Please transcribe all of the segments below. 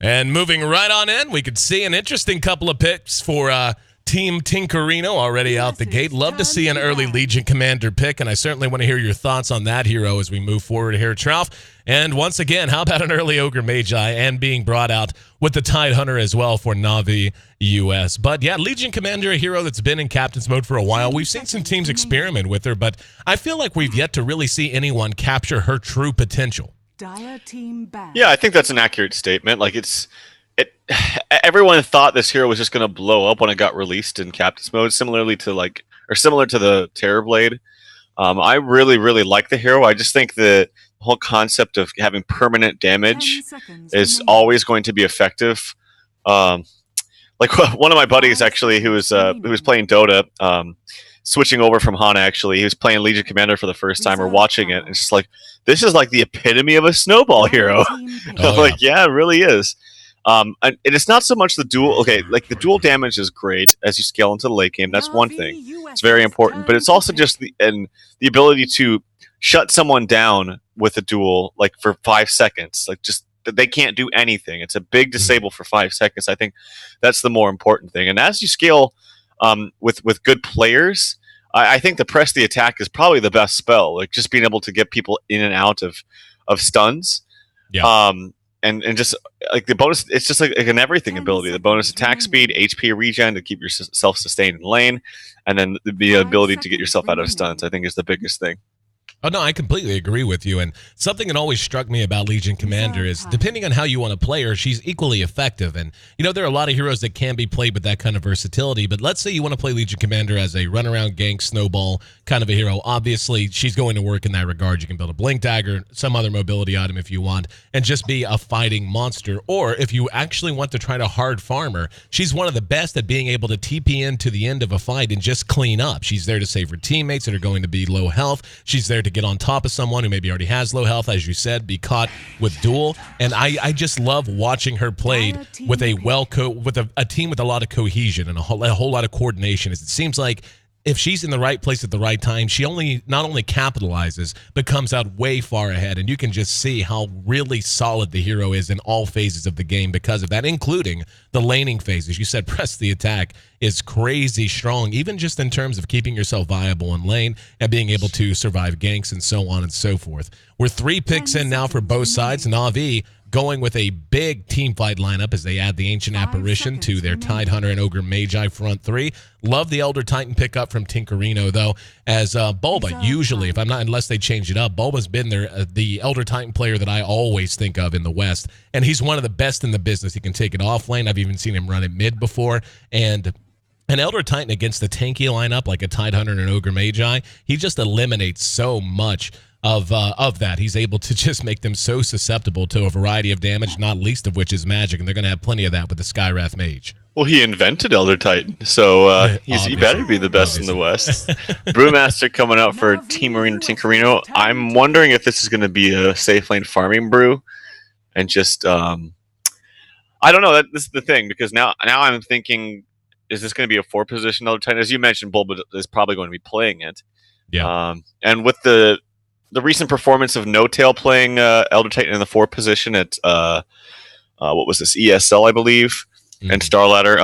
And moving right on in, we could see an interesting couple of picks for Team Tinkerino already out the gate. Love to see an early Legion Commander pick, and I certainly want to hear your thoughts on that hero as we move forward here, Trouf. And once again, how about an early Ogre Magi and being brought out with the Tide Hunter as well for Na'Vi US. But yeah, Legion Commander, a hero that's been in Captain's mode for a while. We've seen some teams experiment with her, but I feel like we've yet to really see anyone capture her true potential. Yeah, I think that's an accurate statement. Like everyone thought this hero was just going to blow up when it got released in Captain's mode, similar to the Terrorblade. I really like the hero. I just think the whole concept of having permanent damage is always going to be effective. Like one of my buddies actually, who was playing Dota, switching over from Hana. Actually, he was playing Legion Commander for the first time, or watching it, and it's just like, this is like the epitome of a snowball hero. Yeah, it really is. And it's not so much the dual. Okay, like the dual damage is great as you scale into the late game. That's one thing. It's very important, but it's also just the ability to shut someone down with a duel, like for 5 seconds. Like just they can't do anything. It's a big disable for 5 seconds. I think that's the more important thing. And as you scale with good players, I think the press the attack is probably the best spell. Like just being able to get people in and out of stuns. Yeah. And just like the bonus, it's just like an everything ability. The bonus attack speed, HP regen to keep yourself sustained in lane, and then the ability to get yourself out of stuns, I think, is the biggest thing. Oh, no, I completely agree with you. And something that always struck me about Legion Commander is, depending on how you want to play her, she's equally effective. And, you know, there are a lot of heroes that can be played with that kind of versatility. But let's say you want to play Legion Commander as a runaround gank, snowball kind of a hero. Obviously, she's going to work in that regard. You can build a Blink Dagger, some other mobility item if you want, and just be a fighting monster. Or if you actually want to try to hard farm her, she's one of the best at being able to TP into the end of a fight and just clean up. She's there to save her teammates that are going to be low health. She's there to get on top of someone who maybe already has low health, as you said, be caught with duel. And I just love watching her played with a team with a lot of cohesion and a whole lot of coordination. It seems like if she's in the right place at the right time, she not only capitalizes, but comes out way far ahead. And you can just see how really solid the hero is in all phases of the game because of that, including the laning phase. As you said, press the attack is crazy strong, even just in terms of keeping yourself viable in lane and being able to survive ganks and so on and so forth. We're 3 picks in now for both sides. Na'Vi going with a big team fight lineup as they add the Ancient Apparition to their Tide Hunter and Ogre Magi front 3. Love the Elder Titan pickup from Tinkerino, though, as Bulba, usually, unless they change it up, Bulba's been the Elder Titan player that I always think of in the West, and he's one of the best in the business. He can take it off lane. I've even seen him run it mid before, and an Elder Titan against the tanky lineup like a Tide Hunter and an Ogre Magi, he just eliminates so much of that. He's able to just make them so susceptible to a variety of damage, not least of which is magic, and they're going to have plenty of that with the Skywrath Mage. Well, he invented Elder Titan, so he better be the best in the West. Brewmaster coming out for Team Marino Tinkerino. I'm wondering if this is going to be a safe lane farming brew, and just I don't know. This is the thing, because now I'm thinking, is this going to be a 4-position Elder Titan? As you mentioned, Bulba is probably going to be playing it. Yeah. And with the recent performance of No Tail playing Elder Titan in the 4th position at what was this, ESL, I believe, and Star Ladder,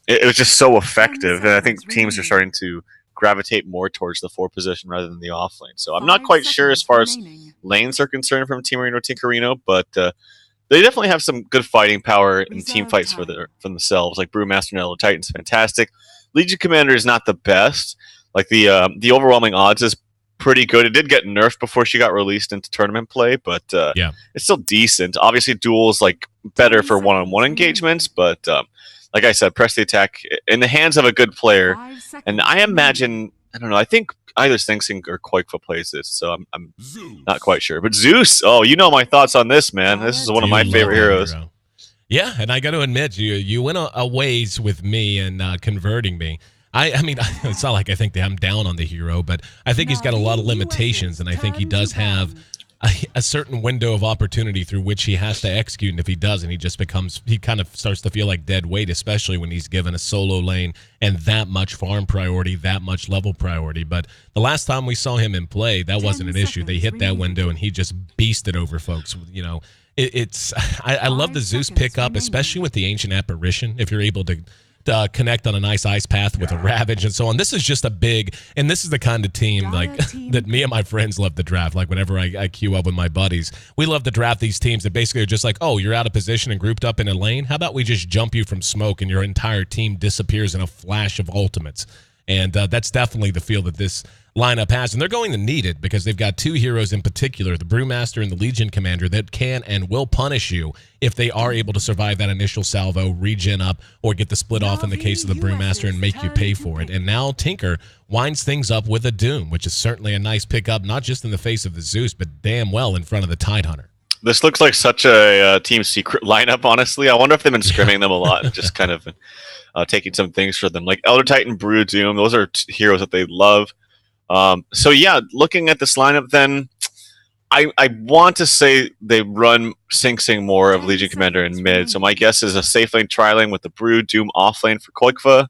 it was just so effective, and I think teams are starting to gravitate more towards the 4th position rather than the off lane. So I'm not quite sure as far as lanes are concerned from Team Marino Tinkerino, but they definitely have some good fighting power in team fights for themselves. Like Brewmaster and Elder Titan's fantastic. Legion Commander is not the best. Like the overwhelming odds is pretty good. It did get nerfed before she got released into tournament play, but it's still decent. Obviously, duel is like better for one-on-one engagements, but like I said, press the attack in the hands of a good player. And I imagine, I don't know, I think either Stingsing or Quakefoot plays this, so I'm not quite sure. But Zeus, you know my thoughts on this, man. This is one of my favorite heroes. Yeah, and I got to admit, you went a ways with me in converting me. I mean, it's not like I think that I'm down on the hero, but I think he's got a lot of limitations, and I think he does have a certain window of opportunity through which he has to execute, and if he doesn't, he kind of starts to feel like dead weight, especially when he's given a solo lane and that much farm priority, that much level priority. But the last time we saw him in play, that wasn't an issue. They hit that window, and he just beasted over folks, you know. I love the Zeus pickup, especially with the Ancient Apparition, if you're able to connect on a nice ice path with a Ravage and so on. This is just a big, and this is the kind of team like that me and my friends love to draft. Like whenever I queue up with my buddies, we love to draft these teams that basically are just like, oh, you're out of position and grouped up in a lane. How about we just jump you from smoke and your entire team disappears in a flash of ultimates? And that's definitely the feel that this lineup has. And they're going to need it because they've got two heroes in particular, the Brewmaster and the Legion Commander, that can and will punish you if they are able to survive that initial salvo, regen up, or get the split off in the case of the Brewmaster and make you pay for it. And now Tinker winds things up with a Doom, which is certainly a nice pickup, not just in the face of the Zeus, but damn well in front of the Tidehunter. This looks like such a team secret lineup, honestly. I wonder if they've been scrimming them a lot and just kind of taking some things for them. Like Elder Titan, Brew, Doom, those are heroes that they love. So yeah, looking at this lineup then, I want to say they run Sing Sing more of Legion Commander in mid. So my guess is a safe lane tri-lane with the Brew, Doom off lane for Koikva.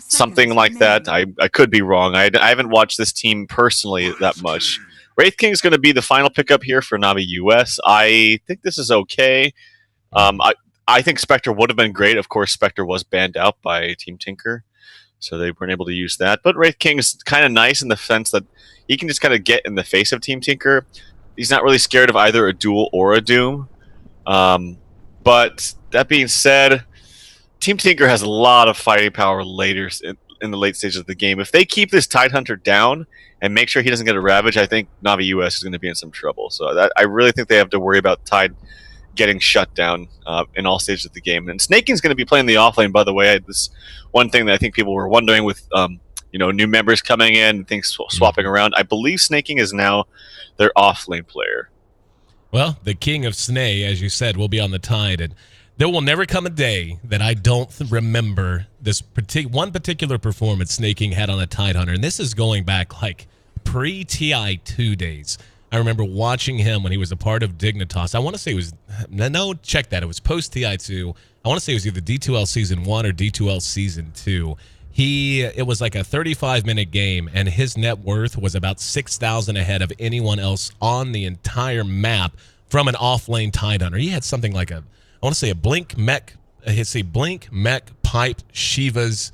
Something like that. I could be wrong. I haven't watched this team personally that much. Wraith King is going to be the final pickup here for Navi US. I think this is okay. I think Spectre would have been great. Of course, Spectre was banned out by Team Tinker, so they weren't able to use that. But Wraith King is kind of nice in the sense that he can just kind of get in the face of Team Tinker. He's not really scared of either a Duel or a Doom. But that being said, Team Tinker has a lot of fighting power later in the late stages of the game. If they keep this Tidehunter down and make sure he doesn't get a Ravage, I think Navi US is going to be in some trouble. So I really think they have to worry about Tide getting shut down in all stages of the game. And Snaking's going to be playing the offlane, by the way. This one thing that I think people were wondering with new members coming in and things swapping around. I believe Snaking is now their offlane player. Well, the king of Snay, as you said, will be on the Tide, and there will never come a day that I don't remember this one particular performance Snaking had on a Tidehunter, and this is going back like pre-TI2 days. I remember watching him when he was a part of Dignitas. I want to say it was, no, check that. It was post-TI2. I want to say it was either D2L Season 1 or D2L Season 2. It was like a 35-minute game, and his net worth was about 6,000 ahead of anyone else on the entire map from an off-lane Tidehunter. He had something like I want to say a Blink Mech, Pipe, Shivas,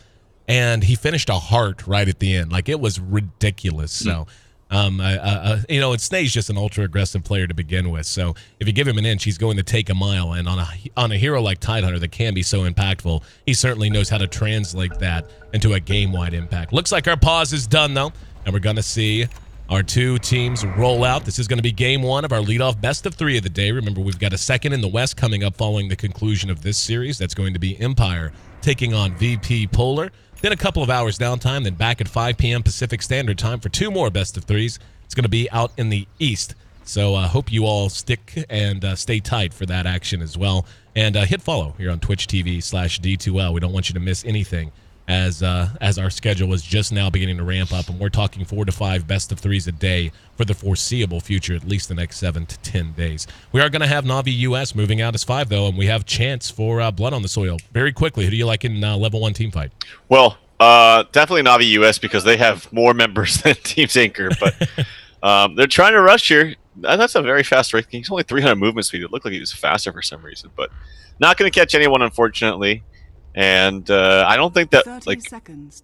and he finished a heart right at the end. Like, it was ridiculous. So, and Snay's just an ultra-aggressive player to begin with. So if you give him an inch, he's going to take a mile. And on a hero like Tidehunter that can be so impactful, he certainly knows how to translate that into a game-wide impact. Looks like our pause is done, though, and we're going to see our two teams roll out. This is going to be game one of our leadoff best of three of the day. Remember, we've got a second in the West coming up following the conclusion of this series. That's going to be Empire taking on VP Polar. Then a couple of hours downtime, then back at 5 p.m. Pacific Standard Time for two more best of threes. It's going to be out in the East. So I hope you all stick and stay tight for that action as well. And hit follow here on Twitch TV/D2L. We don't want you to miss anything as our schedule is just now beginning to ramp up, and we're talking 4 to 5 best of threes a day for the foreseeable future, at least the next 7 to 10 days. We are going to have Navi US moving out as 5, though, and we have chance for blood on the soil. Very quickly, who do you like in level 1 team fight? Well, definitely Navi US because they have more members than Team Tinker, but they're trying to rush here. That's a very fast Wraith King. He's only 300 movement speed. It looked like he was faster for some reason, but not going to catch anyone, unfortunately. And I don't think that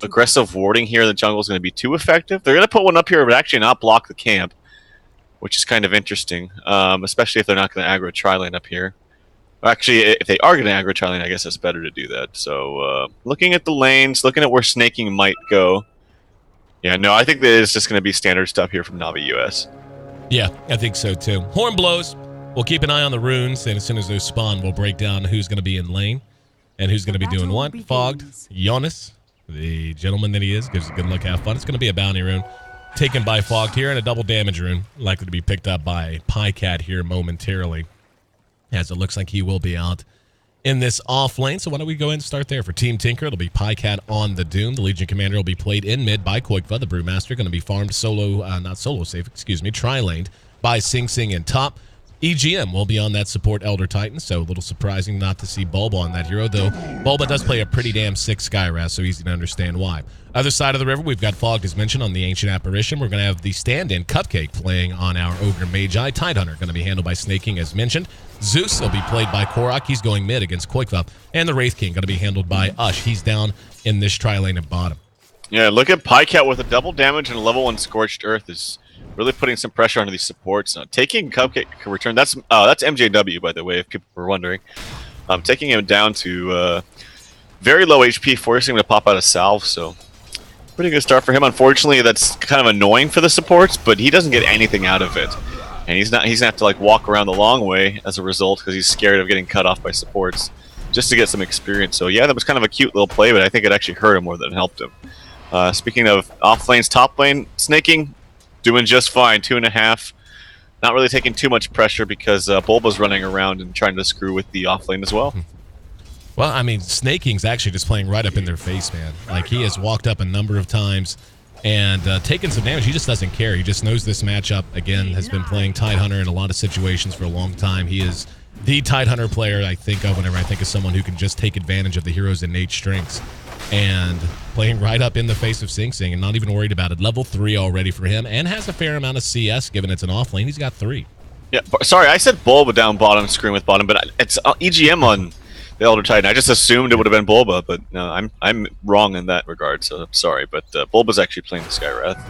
aggressive warding here in the jungle is going to be too effective. They're going to put one up here, but actually not block the camp, which is kind of interesting, especially if they're not going to aggro tri-lane up here. Actually, if they are going to aggro tri-lane, I guess it's better to do that. So looking at the lanes, looking at where Snaking might go. Yeah, no, I think that it's just going to be standard stuff here from Navi US. Yeah, I think so too. Horn blows. We'll keep an eye on the runes, and as soon as those spawn, we'll break down who's going to be in lane. And who's going to be doing what? Fogged. Jonas, the gentleman that he is, gives a good look, have fun. It's going to be a bounty rune taken by Fogged here, and a double damage rune likely to be picked up by Pycat here momentarily, as it looks like he will be out in this off lane. So why don't we go ahead and start there? For Team Tinker, it'll be Pycat on the Doom. The Legion Commander will be played in mid by Koikva. The Brewmaster going to be farmed solo, not solo safe, excuse me, tri-laned by Sing Sing in top. EGM will be on that support Elder Titan, so a little surprising not to see Bulba on that hero, though Bulba does play a pretty damn sick Skywrath, so easy to understand why. Other side of the river, we've got Fogged, as mentioned, on the Ancient Apparition. We're going to have the stand-in Cupcake playing on our Ogre Magi. Tidehunter going to be handled by Snaking, as mentioned. Zeus will be played by Korok. He's going mid against Koikva. And the Wraith King going to be handled by Ush. He's down in this tri-lane at bottom. Yeah, look at Pycat with a double damage and a level 1 Scorched Earth is really putting some pressure onto these supports. Taking Cupcake return, that's MJW, by the way, if people were wondering. Taking him down to very low HP, forcing him to pop out a salve, so pretty good start for him. Unfortunately, that's kind of annoying for the supports, but he doesn't get anything out of it. And he's gonna have to like walk around the long way as a result because he's scared of getting cut off by supports just to get some experience. So yeah, that was kind of a cute little play, but I think it actually hurt him more than it helped him. Speaking of off lanes, top lane, Snaking doing just fine, 2.5. Not really taking too much pressure because Bulba's running around and trying to screw with the off lane as well. Well, I mean, Snaking's actually just playing right up in their face, man. Like, he has walked up a number of times and taken some damage. He just doesn't care. He just knows this matchup. Again, has been playing Tidehunter in a lot of situations for a long time. He is the Tidehunter player I think of whenever I think of someone who can just take advantage of the hero's innate strengths. And playing right up in the face of Sing Sing and not even worried about it. Level 3 already for him and has a fair amount of CS given it's an off lane. He's got 3. Yeah, sorry, I said Bulba down bottom, screwing with bottom, but it's EGM on the Elder Titan. I just assumed it would have been Bulba, but no, I'm wrong in that regard, so I'm sorry. But Bulba's actually playing the Skywrath.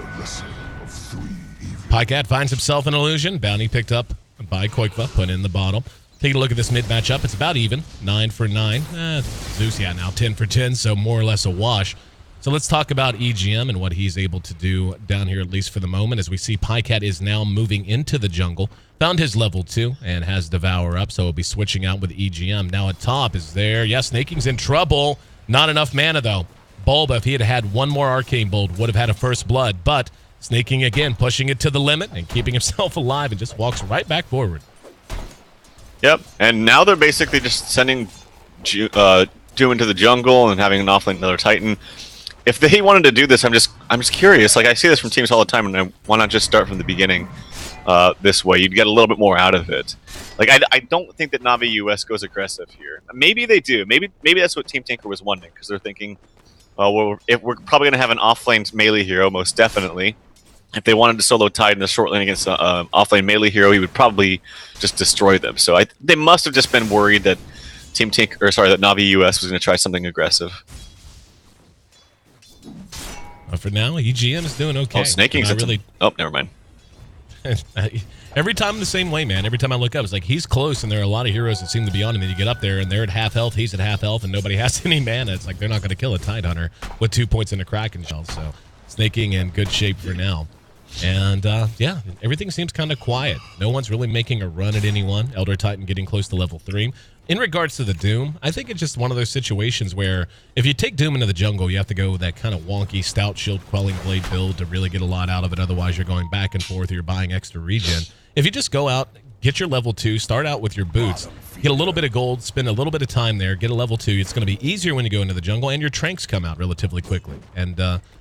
Pycat finds himself an illusion. Bounty picked up by Koikva, put in the bottom. Taking a look at this mid matchup, it's about even. 9 for 9. Zeus, yeah, now 10 for 10, so more or less a wash. So let's talk about EGM and what he's able to do down here, at least for the moment, as we see Pycat is now moving into the jungle. Found his level 2 and has Devour up, so he'll be switching out with EGM. Now at top is there. Yes, Snaking's in trouble. Not enough mana, though. Bulba, if he had had one more Arcane Bolt, would have had a First Blood, but Snaking again, pushing it to the limit and keeping himself alive and just walks right back forward. Yep, and now they're basically just sending Doom into the jungle and having an offlane another Titan. If they wanted to do this, I'm just curious. Like, I see this from teams all the time, and why not just start from the beginning this way? You'd get a little bit more out of it. Like, I don't think that Navi US goes aggressive here. Maybe they do. Maybe that's what Team Tinker was wondering, because they're thinking, well, if we're probably going to have an offlane melee hero, most definitely. If they wanted to solo Tide in the short lane against an offlane melee hero, he would probably just destroy them. So they must have just been worried that that Navi US was going to try something aggressive. For now, EGM is doing okay. Oh, Snaking's oh, never mind. Every time the same way, man. Every time I look up, it's like he's close, and there are a lot of heroes that seem to be on him. And then you get up there, and they're at half health. He's at half health, and nobody has any mana. It's like they're not going to kill a Tidehunter with 2 points in a Kraken shell. So Snaking in good shape for now. And, yeah, everything seems kind of quiet. No one's really making a run at anyone. Elder Titan getting close to level 3. In regards to the Doom, I think it's just one of those situations where if you take Doom into the jungle, you have to go with that kind of wonky Stout Shield Quelling Blade build to really get a lot out of it. Otherwise, you're going back and forth or you're buying extra regen. If you just go out, get your level 2, start out with your boots, get a little bit of gold, spend a little bit of time there, get a level 2. It's going to be easier when you go into the jungle, and your tranks come out relatively quickly. And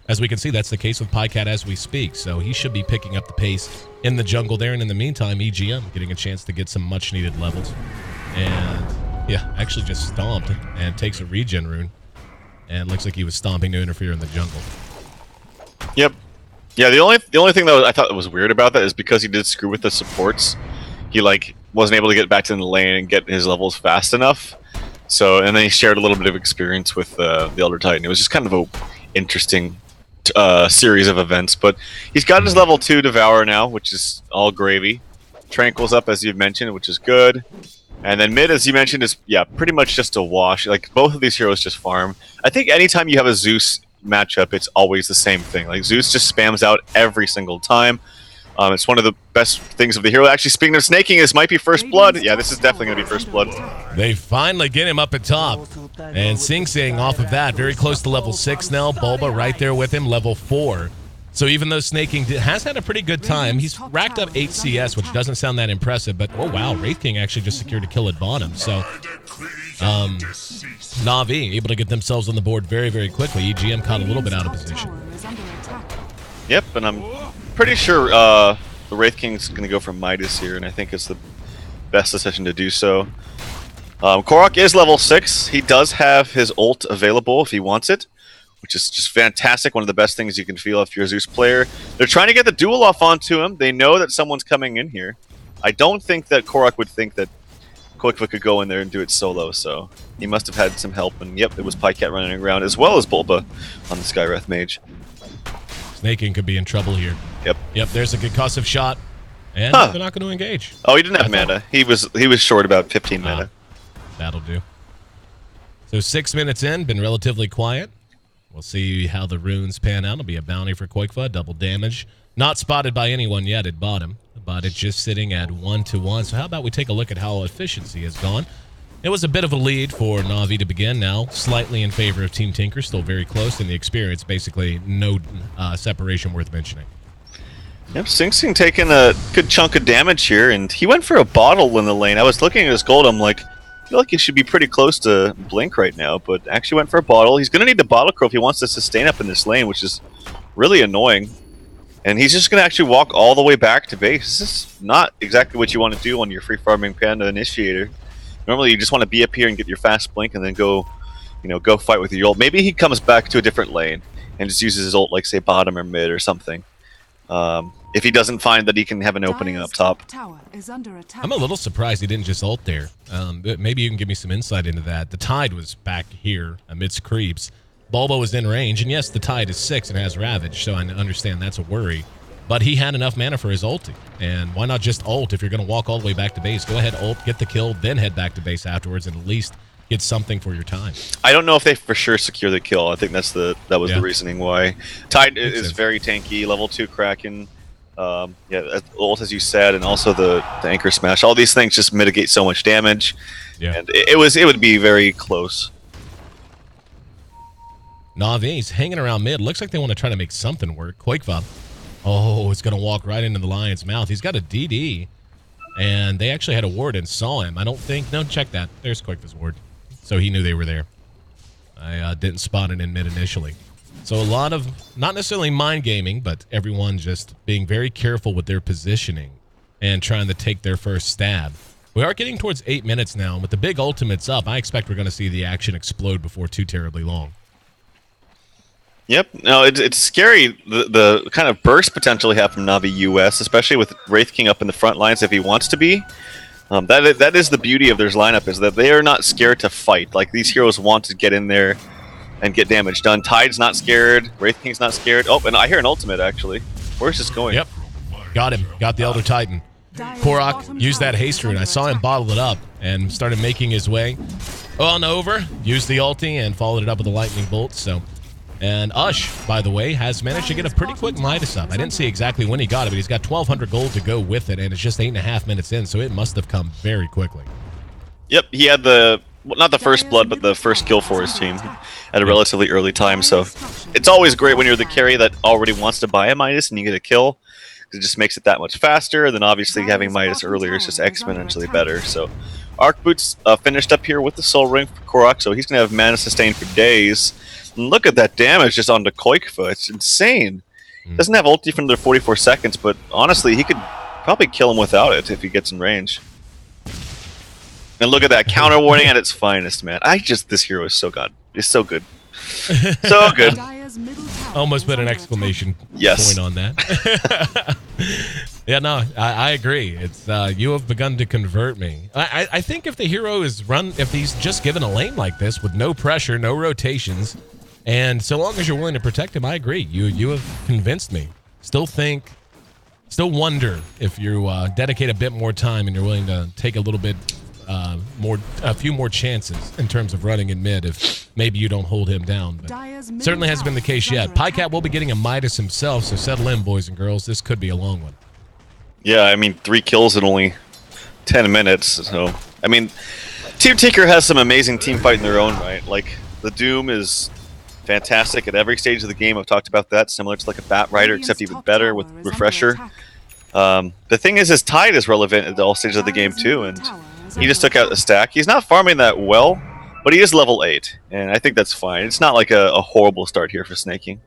as we can see, that's the case with Pycat as we speak. So he should be picking up the pace in the jungle there. And in the meantime, EGM getting a chance to get some much-needed levels. And, yeah, actually just stomped and takes a regen rune. And looks like he was stomping to interfere in the jungle. Yep. Yeah, the only thing that I thought was weird about that is because he did screw with the supports, he wasn't able to get back to the lane and get his levels fast enough. So, and then he shared a little bit of experience with the Elder Titan. It was just kind of a interesting series of events. But he's got his level 2 Devour now, which is all gravy. Tranquil's up, as you've mentioned, which is good. And then mid, as you mentioned, is pretty much just a wash. Like, both of these heroes just farm. I think anytime you have a Zeus matchup, it's always the same thing. Like, Zeus just spams out every single time. It's one of the best things of the hero. Actually, speaking of Snaking, this might be First Blood. Yeah, this is definitely going to be First Blood. They finally get him up at top. And Sing Sing off of that, very close to level 6 now. Bulba right there with him, level 4. So even though Snaking has had a pretty good time, he's racked up 8 CS, which doesn't sound that impressive. But, oh, wow, Wraith King actually just secured a kill at bottom. So, Na'Vi able to get themselves on the board very, very quickly. EGM caught a little bit out of position. Yep, and I'm pretty sure the Wraith King's going to go for Midas here, and I think it's the best decision to do so. Korok is level 6. He does have his ult available if he wants it, which is just fantastic. One of the best things you can feel if you're a Zeus player. They're trying to get the duel off onto him. They know that someone's coming in here. I don't think that Korok would think that Koikva could go in there and do it solo, so he must have had some help. And yep, it was Pycat running around as well as Bulba on the Skywrath Mage. Snaking could be in trouble here. Yep, there's a concussive shot. And they're not going to engage. Oh, he didn't have mana. He was short about 15 mana. That'll do. So 6 minutes in, been relatively quiet. We'll see how the runes pan out. It'll be a bounty for Koikva, double damage. Not spotted by anyone yet at bottom, but it's just sitting at 1-1. So how about we take a look at how efficiency has gone. It was a bit of a lead for Na'Vi to begin. Now slightly in favor of Team Tinker, still very close in the experience. Basically no separation worth mentioning. Yep, Sing Sing taking a good chunk of damage here, and he went for a bottle in the lane. I was looking at his gold, I'm like, I feel like he should be pretty close to Blink right now, but actually went for a bottle. He's going to need the bottle crow if he wants to sustain up in this lane, which is really annoying. And he's just going to actually walk all the way back to base. This is not exactly what you want to do on your free farming Panda Initiator. Normally you just want to be up here and get your fast blink and then go, go fight with your ult. Maybe he comes back to a different lane and just uses his ult like, say, bottom or mid or something. If he doesn't find that he can have an opening up top. I'm a little surprised he didn't just ult there. Maybe you can give me some insight into that. The Tide was back here amidst creeps. Bulba was in range, and yes, the Tide is 6 and has Ravage, so I understand that's a worry. But he had enough mana for his ulti, and why not just ult if you're going to walk all the way back to base? Go ahead, ult, get the kill, then head back to base afterwards, and at least get something for your time. I don't know if they for sure secure the kill. I think that was the reasoning why. Tide is very tanky, level 2 Kraken. Ult as you said, and also the Anchor Smash. All these things just mitigate so much damage, and it would be very close. Na'Vi's hanging around mid. Looks like they want to try to make something work. Koikva. Oh, it's going to walk right into the lion's mouth. He's got a DD, and they actually had a ward and saw him. I don't think... No, check that. There's Koikva's ward. So he knew they were there. I didn't spot it in mid initially. So a lot of, not necessarily mind gaming, but everyone just being very careful with their positioning and trying to take their first stab. We are getting towards 8 minutes now, and with the big ultimates up, I expect we're going to see the action explode before too terribly long. Yep, no, it's scary, the kind of burst potential we have from Na'Vi US, especially with Wraith King up in the front lines if he wants to be. That is the beauty of their lineup, is that they are not scared to fight. Like, these heroes want to get in there and get damage done. Tide's not scared, Wraith King's not scared. Oh, and I hear an ultimate, actually. Where's this going? Yep, got him, got the Elder Titan. Korok used that haste rune. I saw him bottle it up and started making his way on over, used the ulti, and followed it up with a lightning bolt, so... And Ush, by the way, has managed to get a pretty quick Midas up. I didn't see exactly when he got it, but he's got 1,200 gold to go with it, and it's just 8.5 minutes in, so it must have come very quickly. Yep, he had the, well, not the first blood, but the first kill for his team at a relatively early time, so it's always great when you're the carry that already wants to buy a Midas and you get a kill. It just makes it that much faster, and then obviously having Midas earlier is just exponentially better. So Arc Boots finished up here with the Soul Ring for Korok, so he's going to have mana sustained for days. And look at that damage just onto Koikva. It's insane. Doesn't have ulti for another 44 seconds, but honestly, he could probably kill him without it if he gets in range. And look at that counter warning at its finest, man. This hero is so good. It's so good. So good. Almost put an exclamation point on that. Yeah, no, I agree. It's you have begun to convert me. I think if the hero is if he's just given a lane like this with no pressure, no rotations, and so long as you're willing to protect him, I agree. You have convinced me. Still wonder if you dedicate a bit more time and you're willing to take a little bit a few more chances in terms of running in mid if maybe you don't hold him down. But certainly hasn't been the case yet. Pycat will be getting a Midas himself, so settle in, boys and girls. This could be a long one. Yeah, I mean, 3 kills in only 10 minutes. So, I mean, Team Tinker has some amazing team fight in their own right. Like, the Doom is fantastic at every stage of the game. I've talked about that, similar to like a Bat Rider, except even better with Refresher. The thing is, his Tide is relevant at all stages of the game too, and he just took out the stack. He's not farming that well, but he is level 8, and I think that's fine. It's not like a horrible start here for snaking.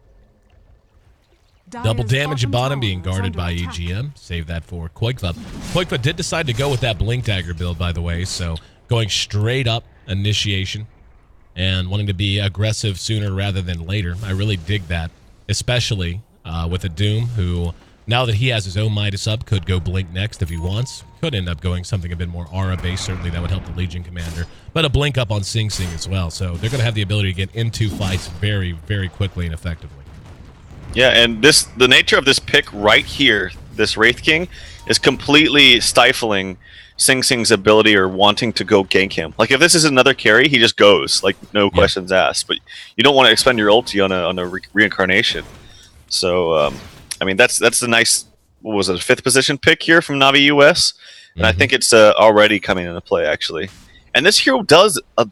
Double damage at bottom being guarded by EGM. Save that for Koikva. Koikva did decide to go with that Blink Dagger build, by the way, so going straight up initiation and wanting to be aggressive sooner rather than later. I really dig that, especially with a Doom who, now that he has his own Midas up, could go Blink next if he wants. Could end up going something a bit more aura-based. Certainly that would help the Legion Commander. But a Blink up on Sing Sing as well. So they're going to have the ability to get into fights very, very quickly and effectively. Yeah, and the nature of this pick right here, this Wraith King, is completely stifling Sing Sing's ability or wanting to go gank him. Like, if this is another carry, he just goes, like, no questions asked. But you don't want to expend your ulti on a reincarnation. So, I mean, that's the nice, what was it, 5th position pick here from Navi US? And I think it's already coming into play, actually. And this hero does a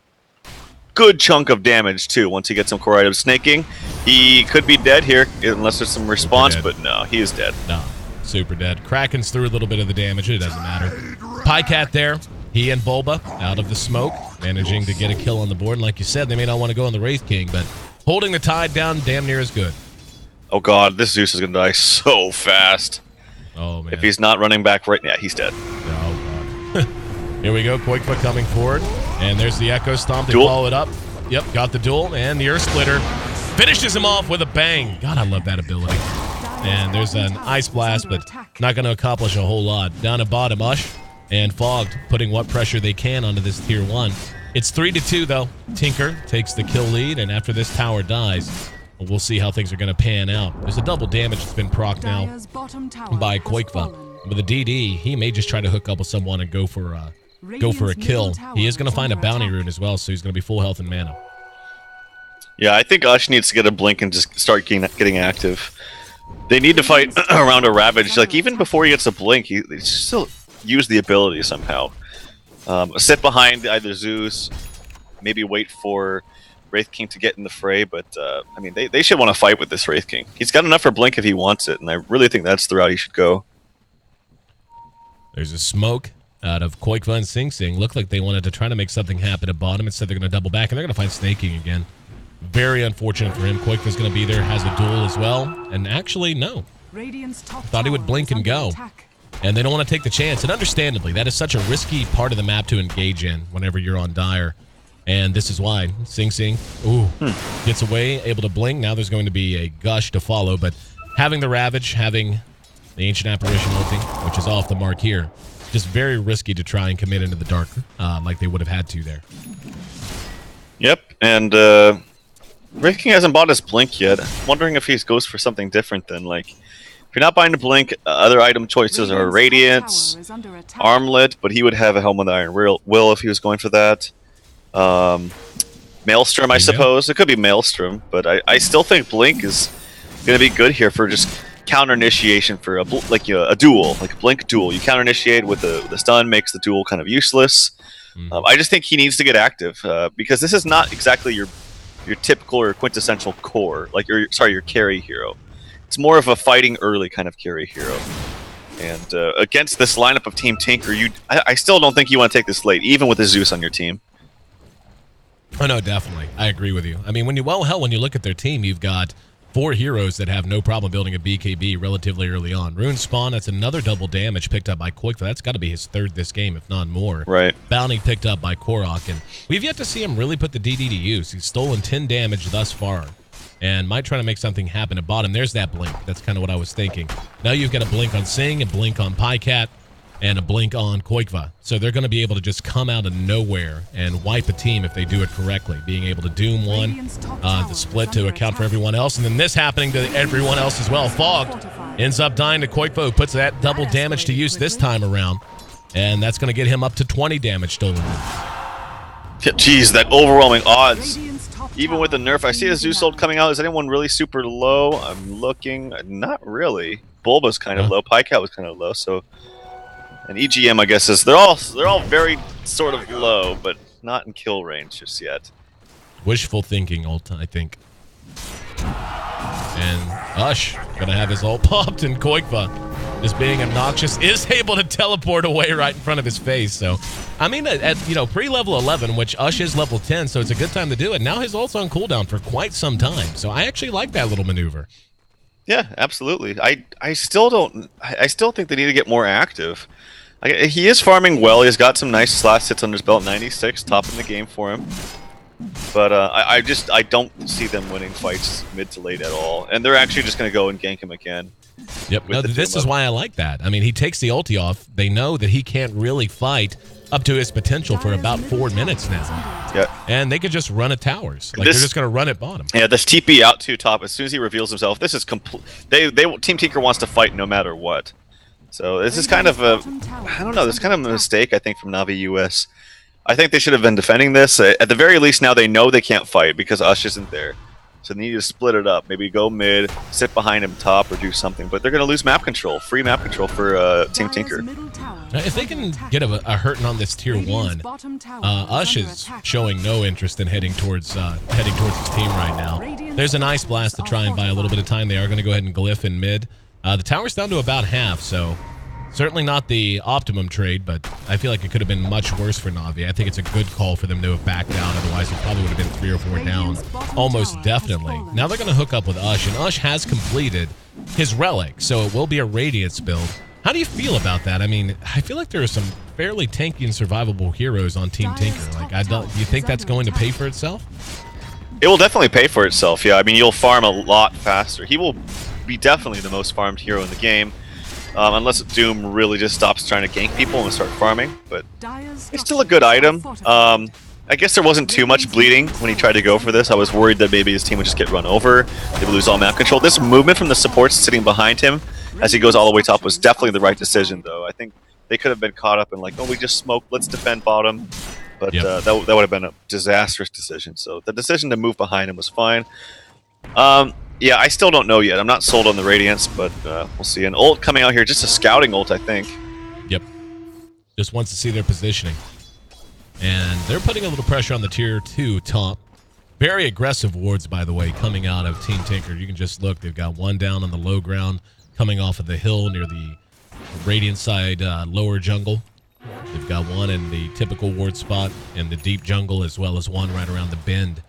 good chunk of damage, too, once he gets some core items. Snaking, he could be dead here, unless there's some response, but no, he is dead. No, super dead. Kraken's through a little bit of the damage, it doesn't matter. Pycat there, he and Bulba out of the smoke, managing to get a kill on the board. And like you said, they may not want to go on the Wraith King, but holding the tide down damn near as good. Oh god, this Zeus is going to die so fast. Oh, man. If he's not running back right now, he's dead. Oh, god. Here we go, Koikva coming forward. And there's the Echo Stomp to follow it up. Yep, got the duel, and the Earth Splitter finishes him off with a bang. God, I love that ability. And there's an Ice Blast, but not going to accomplish a whole lot. Down at bottom, Ush and Fogged putting what pressure they can onto this Tier 1. It's 3-2, though. Tinker takes the kill lead, and after this tower dies, we'll see how things are going to pan out. There's a double damage that's been procced now by Koikva. With a DD, he may just try to hook up with someone and go for a kill. He is going to find a bounty rune as well, so he's going to be full health and mana. Yeah, I think Ush needs to get a blink and just start getting active. They need to fight around a Ravage. Like, even before he gets a blink, he still use the ability somehow. Sit behind either Zeus, maybe wait for Wraith King to get in the fray, but I mean, they should want to fight with this Wraith King. He's got enough for blink if he wants it, and I really think that's the route he should go. There's a smoke out of Koikva and Sing Sing. Looked like they wanted to try to make something happen at bottom. Instead, they're going to double back, and they're going to find Snaking again. Very unfortunate for him. Koikva's going to be there, has a duel as well. And actually, no. Thought he would blink and go. And they don't want to take the chance. And understandably, that is such a risky part of the map to engage in whenever you're on Dire. And this is why. Sing Sing, gets away, able to blink. Now there's going to be a Gush to follow. But having the Ravage, having the Ancient Apparition ulting, which is off the mark here, just very risky to try and commit into the dark like they would have had to there. Yep, and Wraith King hasn't bought his blink yet. I'm wondering if he goes for something different than, like, if you're not buying the blink, other item choices are Radiance, Armlet, but he would have a Helm of the Iron Will if he was going for that. Maelstrom, I suppose. It could be Maelstrom, but I still think blink is going to be good here for just counter initiation for a duel, like a blink duel. You counter initiate with the stun, makes the duel kind of useless. I just think he needs to get active because this is not exactly your typical or quintessential core, like your carry hero. It's more of a fighting early kind of carry hero. And against this lineup of Team Tinker, I still don't think you want to take this late, even with the Zeus on your team. Oh no, definitely. I agree with you. I mean, when you look at their team, you've got 4 heroes that have no problem building a BKB relatively early on. Rune Spawn, that's another double damage picked up by Koikva. That's got to be his 3rd this game, if not more. Right. Bounty picked up by Korok, and we've yet to see him really put the DD to use. He's stolen 10 damage thus far, and might try to make something happen at bottom. There's that blink. That's kind of what I was thinking. Now you've got a blink on Sing, a blink on Pycat, and a blink on Koikva. So they're going to be able to just come out of nowhere and wipe a team if they do it correctly. Being able to doom one, the split to account for everyone else, and then this happening to everyone else as well. Fogged ends up dying to Koikva, who puts that double damage to use this time around. And that's going to get him up to 20 damage stolen. Jeez, that overwhelming odds. Even with the nerf, I see a Zeus ult coming out. Is anyone really super low? I'm looking. Not really. Bulba's kind of low. Pycat was kind of low, so... And EGM, I guess, they're all very sort of low, but not in kill range just yet. Wishful thinking ult, I think. And Ush gonna have his ult popped, and Koikva, just being obnoxious, is able to teleport away right in front of his face. So, I mean, at pre-level 11, which Ush is level 10, so it's a good time to do it. Now his ult's on cooldown for quite some time, so I actually like that little maneuver. Yeah, absolutely. I still don't. I still think they need to get more active. He is farming well. He's got some nice last hits under his belt. 96, top in the game for him. But I don't see them winning fights mid to late at all. And they're actually just going to go and gank him again. Yep. No, this is why I like that. I mean, he takes the ulti off. They know that he can't really fight up to his potential for about 4 minutes now. Yeah. And they could just run at towers. Like, they're just going to run at bottom. Yeah, this TP out to top, as soon as he reveals himself, this is complete. Team Tinker wants to fight no matter what. So this is kind of a, I don't know, this is kind of a mistake, I think, from Navi US. I think they should have been defending this. At the very least, now they know they can't fight because Ush isn't there. So they need to split it up. Maybe go mid, sit behind him top, or do something. But they're going to lose map control, free map control for Team Tinker. Now, if they can get a hurting on this tier 1, Ush is showing no interest in heading towards his team right now. There's a nice blast to try and buy a little bit of time. They are going to go ahead and glyph in mid. The tower's down to about half, so certainly not the optimum trade, but I feel like it could have been much worse for Na'Vi. I think it's a good call for them to have backed out. Otherwise, it probably would have been 3 or 4 down, almost definitely. Now they're going to hook up with Ush, and Ush has completed his relic, so it will be a Radiance build. How do you feel about that? I mean, I feel like there are some fairly tanky and survivable heroes on Team Tinker. Like, do you think that's going to pay for itself? It will definitely pay for itself, yeah. I mean, you'll farm a lot faster. He will be definitely the most farmed hero in the game. Unless Doom really just stops trying to gank people and start farming, but it's still a good item. I guess there wasn't too much bleeding when he tried to go for this. I was worried that maybe his team would just get run over, they would lose all map control. This movement from the supports sitting behind him as he goes all the way top was definitely the right decision, though. I think they could have been caught up in like, oh, we just smoked, let's defend bottom. But that would have been a disastrous decision. So the decision to move behind him was fine. Yeah, I still don't know yet. I'm not sold on the Radiance, but we'll see. An ult coming out here, just a scouting ult, I think. Yep. Just wants to see their positioning. And they're putting a little pressure on the tier 2 top. Very aggressive wards, by the way, coming out of Team Tinker. You can just look. They've got one down on the low ground, coming off of the hill near the Radiant side lower jungle. They've got one in the typical ward spot in the deep jungle, as well as one right around the bend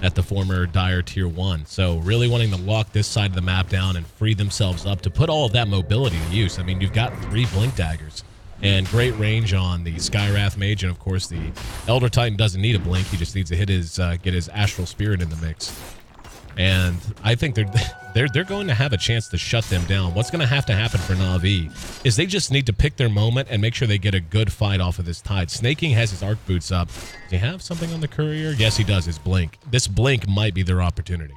at the former Dire Tier 1. So really wanting to lock this side of the map down and free themselves up to put all of that mobility to use. I mean, you've got 3 Blink Daggers and great range on the Skywrath Mage, and of course the Elder Titan doesn't need a blink. He just needs to hit his get his Astral Spirit in the mix. And I think they're going to have a chance to shut them down. What's going to happen for Na'Vi is they just need to pick their moment and make sure they get a good fight off of this Tide. Snaking has his arc boots up. Does he have something on the courier? Yes, he does. His blink. This blink might be their opportunity.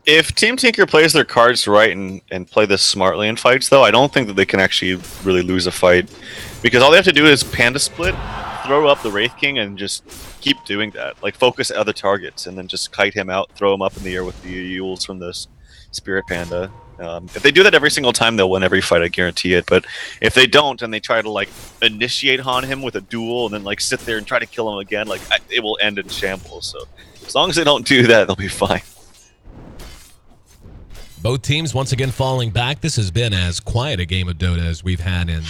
If Team Tinker plays their cards right and play this smartly in fights, though, I don't think that they can actually really lose a fight. Because all they have to do is Panda Split, throw up the Wraith King, and just keep doing that. Like, focus other targets, and then just kite him out, throw him up in the air with the Euls from this Spirit Panda. If they do that every single time, they'll win every fight, I guarantee it. But if they don't, and they try to, like, initiate on him with a duel, and then, like, sit there and try to kill him again, like, it will end in shambles. So, as long as they don't do that, they'll be fine. Both teams once again falling back. This has been as quiet a game of Dota as we've had in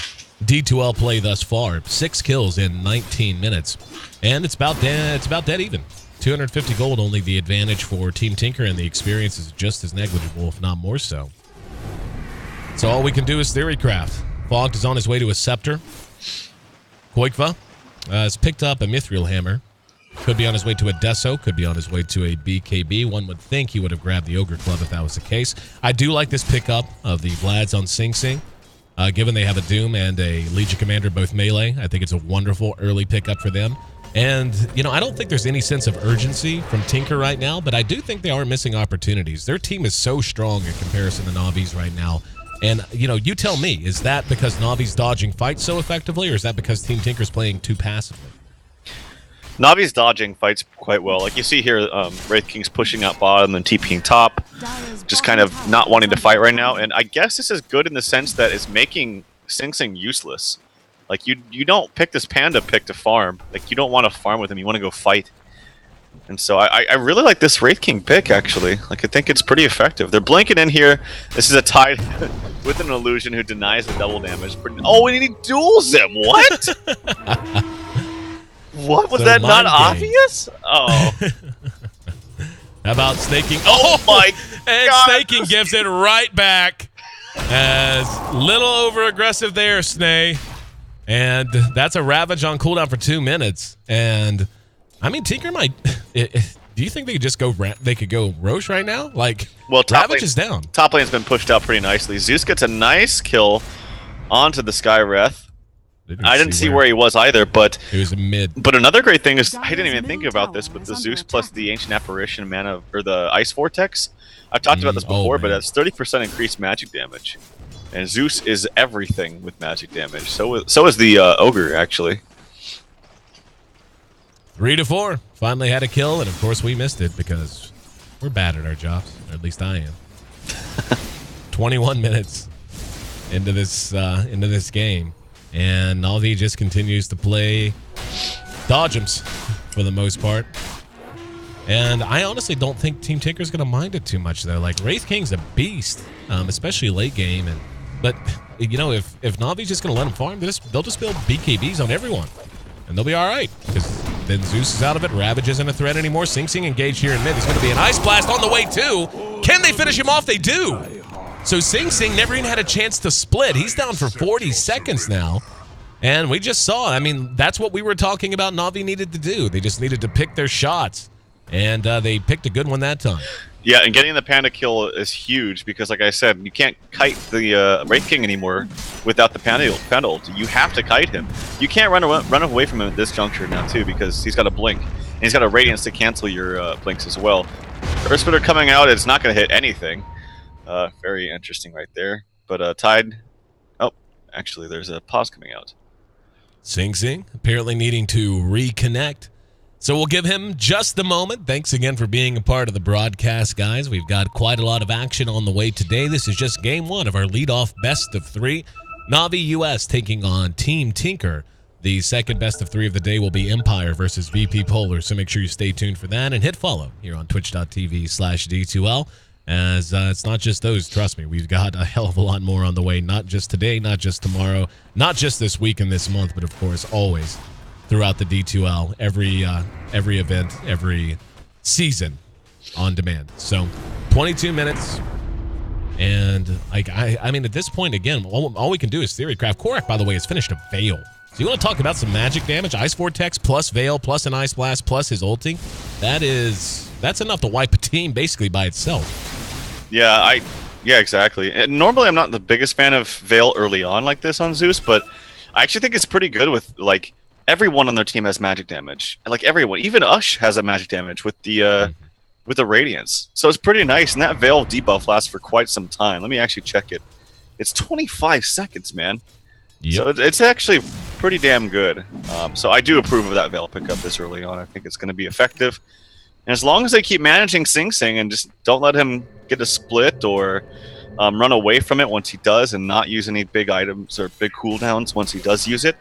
D2L play thus far. 6 kills in 19 minutes. And it's about dead even. 250 gold, only the advantage for Team Tinker, and the experience is just as negligible, if not more so. So all we can do is theorycraft. Fogged is on his way to a Scepter. Koikva has picked up a Mithril Hammer. Could be on his way to a Deso, could be on his way to a BKB. One would think he would have grabbed the Ogre Club if that was the case. I do like this pickup of the Vlads on Sing Sing. Given they have a Doom and a Legion Commander, both melee, I think it's a wonderful early pickup for them. And, you know, I don't think there's any sense of urgency from Tinker right now, but I do think they are missing opportunities. Their team is so strong in comparison to Navi's right now. And, you know, you tell me, is that because Navi's dodging fights so effectively, or is that because Team Tinker's playing too passively? Navi's dodging fights quite well. Like you see here, Wraith King's pushing out bottom and TPing top, just kind of not wanting to fight right now. And I guess this is good in the sense that it's making Sing Sing useless. Like, you don't pick this Panda pick to farm. Like, you don't want to farm with him. You want to go fight. And so I really like this Wraith King pick, actually. Like, I think it's pretty effective. They're blanking in here. This is a Tide with an Illusion who denies the double damage. Oh, and he duels him. What? What? Was that not obvious? Oh. How about snaking? Oh my And Snaking gives it right back. As little over aggressive there, Snay. And that's a Ravage on cooldown for 2 minutes. And I mean, Tinker might. Do you think they could just go? They could go Roche right now? Like, well, Ravage is down. Top lane's been pushed out pretty nicely. Zeus gets a nice kill onto the Skywrath. I didn't see where he was either, but he was mid. But another great thing is I didn't even think about this, but the Zeus plus the Ancient Apparition mana or the Ice Vortex. I've talked about this before, but that's 30% increased magic damage, and Zeus is everything with magic damage. So is the Ogre actually. 3 to 4. Finally had a kill, and of course we missed it because we're bad at our jobs. Or at least I am. 21 minutes into this game, and Na'Vi just continues to play dodgems for the most part. And I honestly don't think Team Tinker's going to mind it too much, though. Like, Wraith King's a beast, especially late game. But, you know, if Na'Vi's just going to let him farm, they'll just build BKBs on everyone. And they'll be all right. Because then Zeus is out of it. Ravage isn't a threat anymore. Sing Sing engaged here in mid. There's going to be an Ice Blast on the way, too. Can they finish him off? They do. So Sing Sing never even had a chance to split. He's down for 40 seconds now. And we just saw, I mean, that's what we were talking about Na'Vi needed to do. They just needed to pick their shots. And they picked a good one that time. Yeah, and getting the Panda kill is huge because, like I said, you can't kite the Wraith King anymore without the Panda ult. You have to kite him. You can't run away from him at this juncture now, too, because he's got a blink. And he's got a Radiance to cancel your blinks as well. Earth Splitter coming out, it's not going to hit anything. Very interesting right there. But Tide... Oh, actually, there's a pause coming out. Sing Sing apparently needing to reconnect. So we'll give him just a moment. Thanks again for being a part of the broadcast, guys. We've got quite a lot of action on the way today. This is just game 1 of our lead-off best of 3. Na'Vi US taking on Team Tinker. The second best of 3 of the day will be Empire versus VP Polar, so make sure you stay tuned for that and hit follow here on twitch.tv/D2L. As it's not just those, trust me, we've got a hell of a lot more on the way, not just today, not just tomorrow, not just this week and this month, but of course always throughout the D2L, every event, every season on demand. So 22 minutes. And like I mean, at this point, again, all we can do is theory craft. Korak, by the way, has finished a Veil. So you want to talk about some magic damage? Ice Vortex plus Veil plus an Ice Blast plus his ulting. That's enough to wipe a team basically by itself. Yeah, exactly. And normally I'm not the biggest fan of Veil early on like this on Zeus, but I actually think it's pretty good with like everyone on their team has magic damage. And like everyone, even Ush has a magic damage with the Radiance. So it's pretty nice, and that Veil debuff lasts for quite some time. Let me actually check it. It's 25 seconds, man. Yep. So it's actually pretty damn good. So I do approve of that Veil pickup this early on. I think it's going to be effective. And as long as they keep managing Sing Sing and just don't let him get a split or run away from it once he does and not use any big items or big cooldowns once he does use it,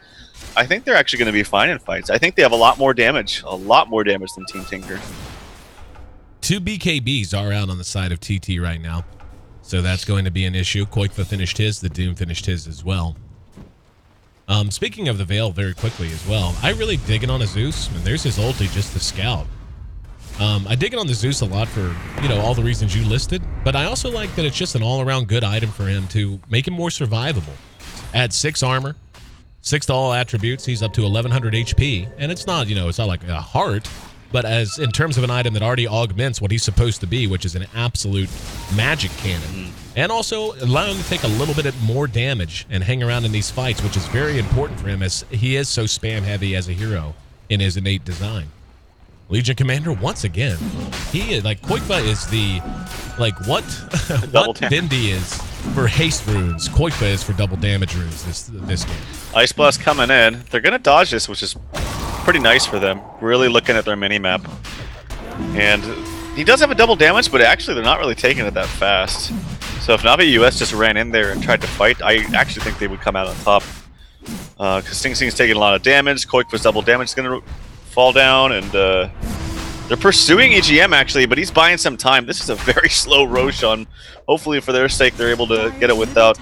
I think they're actually going to be fine in fights. I think they have a lot more damage than Team Tinker. 2 BKBs are out on the side of TT right now, so that's going to be an issue. Koikva finished his, the Doom finished his as well. Speaking of the Veil very quickly as well, I really dig it on a Zeus, and there's his ulti just to scout. I dig it on the Zeus a lot for, you know, all the reasons you listed, but I also like that it's just an all-around good item for him to make him more survivable. Add 6 armor, 6 to all attributes, he's up to 1100 HP, and it's not, you know, it's not like a heart, but as in terms of an item that already augments what he's supposed to be, which is an absolute magic cannon. And also allowing him to take a little bit more damage and hang around in these fights, which is very important for him as he is so spam heavy as a hero in his innate design. Legion Commander, once again, he is like Koikva is the what Bindi is for haste runes. Koikva is for double damage runes this game. Ice Blast coming in. They're gonna dodge this, which is pretty nice for them. Really looking at their mini map. And he does have a double damage, but actually they're not really taking it that fast. So if Na'Vi US just ran in there and tried to fight, I actually think they would come out on top. Because Sing Sing's taking a lot of damage. Koikva's double damage is gonna fall down, and they're pursuing EGM actually, but he's buying some time. This is a very slow Roshan. Hopefully for their sake they're able to get it without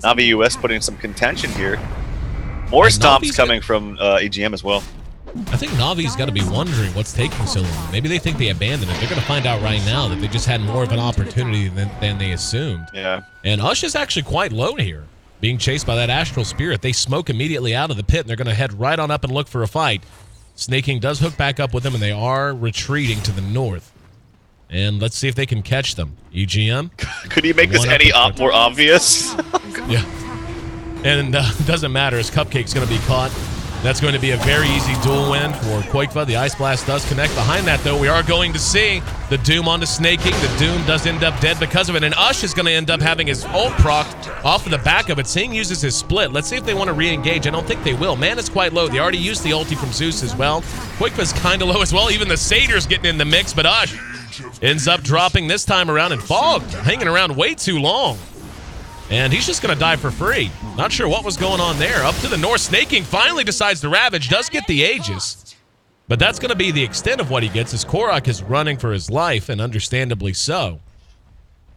Na'Vi US putting some contention here. More stomps coming from EGM as well. I think Navi's got to be wondering what's taking so long. Maybe they think they abandoned it. They're going to find out right now that they just had more of an opportunity than they assumed. Yeah. And Ush is actually quite low here, being chased by that Astral Spirit. They smoke immediately out of the pit, and they're going to head right on up and look for a fight. Snaking does hook back up with them, and they are retreating to the north. And let's see if they can catch them. EGM. Could you make this any more obvious? Yeah. And doesn't matter, as Cupcake's going to be caught. That's going to be a very easy duel win for Quakefa. The Ice Blast does connect. Behind that, though, we are going to see the Doom onto Snaking. The Doom does end up dead because of it, and Ush is going to end up having his ult procced off of the back of it. Sing uses his split. Let's see if they want to re-engage. I don't think they will. Mana's quite low. They already used the ulti from Zeus as well. Quakefa's kind of low as well. Even the Satyr's getting in the mix, but Ush ends up dropping this time around, and Fog hanging around way too long. And he's just going to die for free. Not sure what was going on there. Up to the north, Snaking finally decides to Ravage, does get the Aegis. But that's going to be the extent of what he gets, as Korok is running for his life, and understandably so.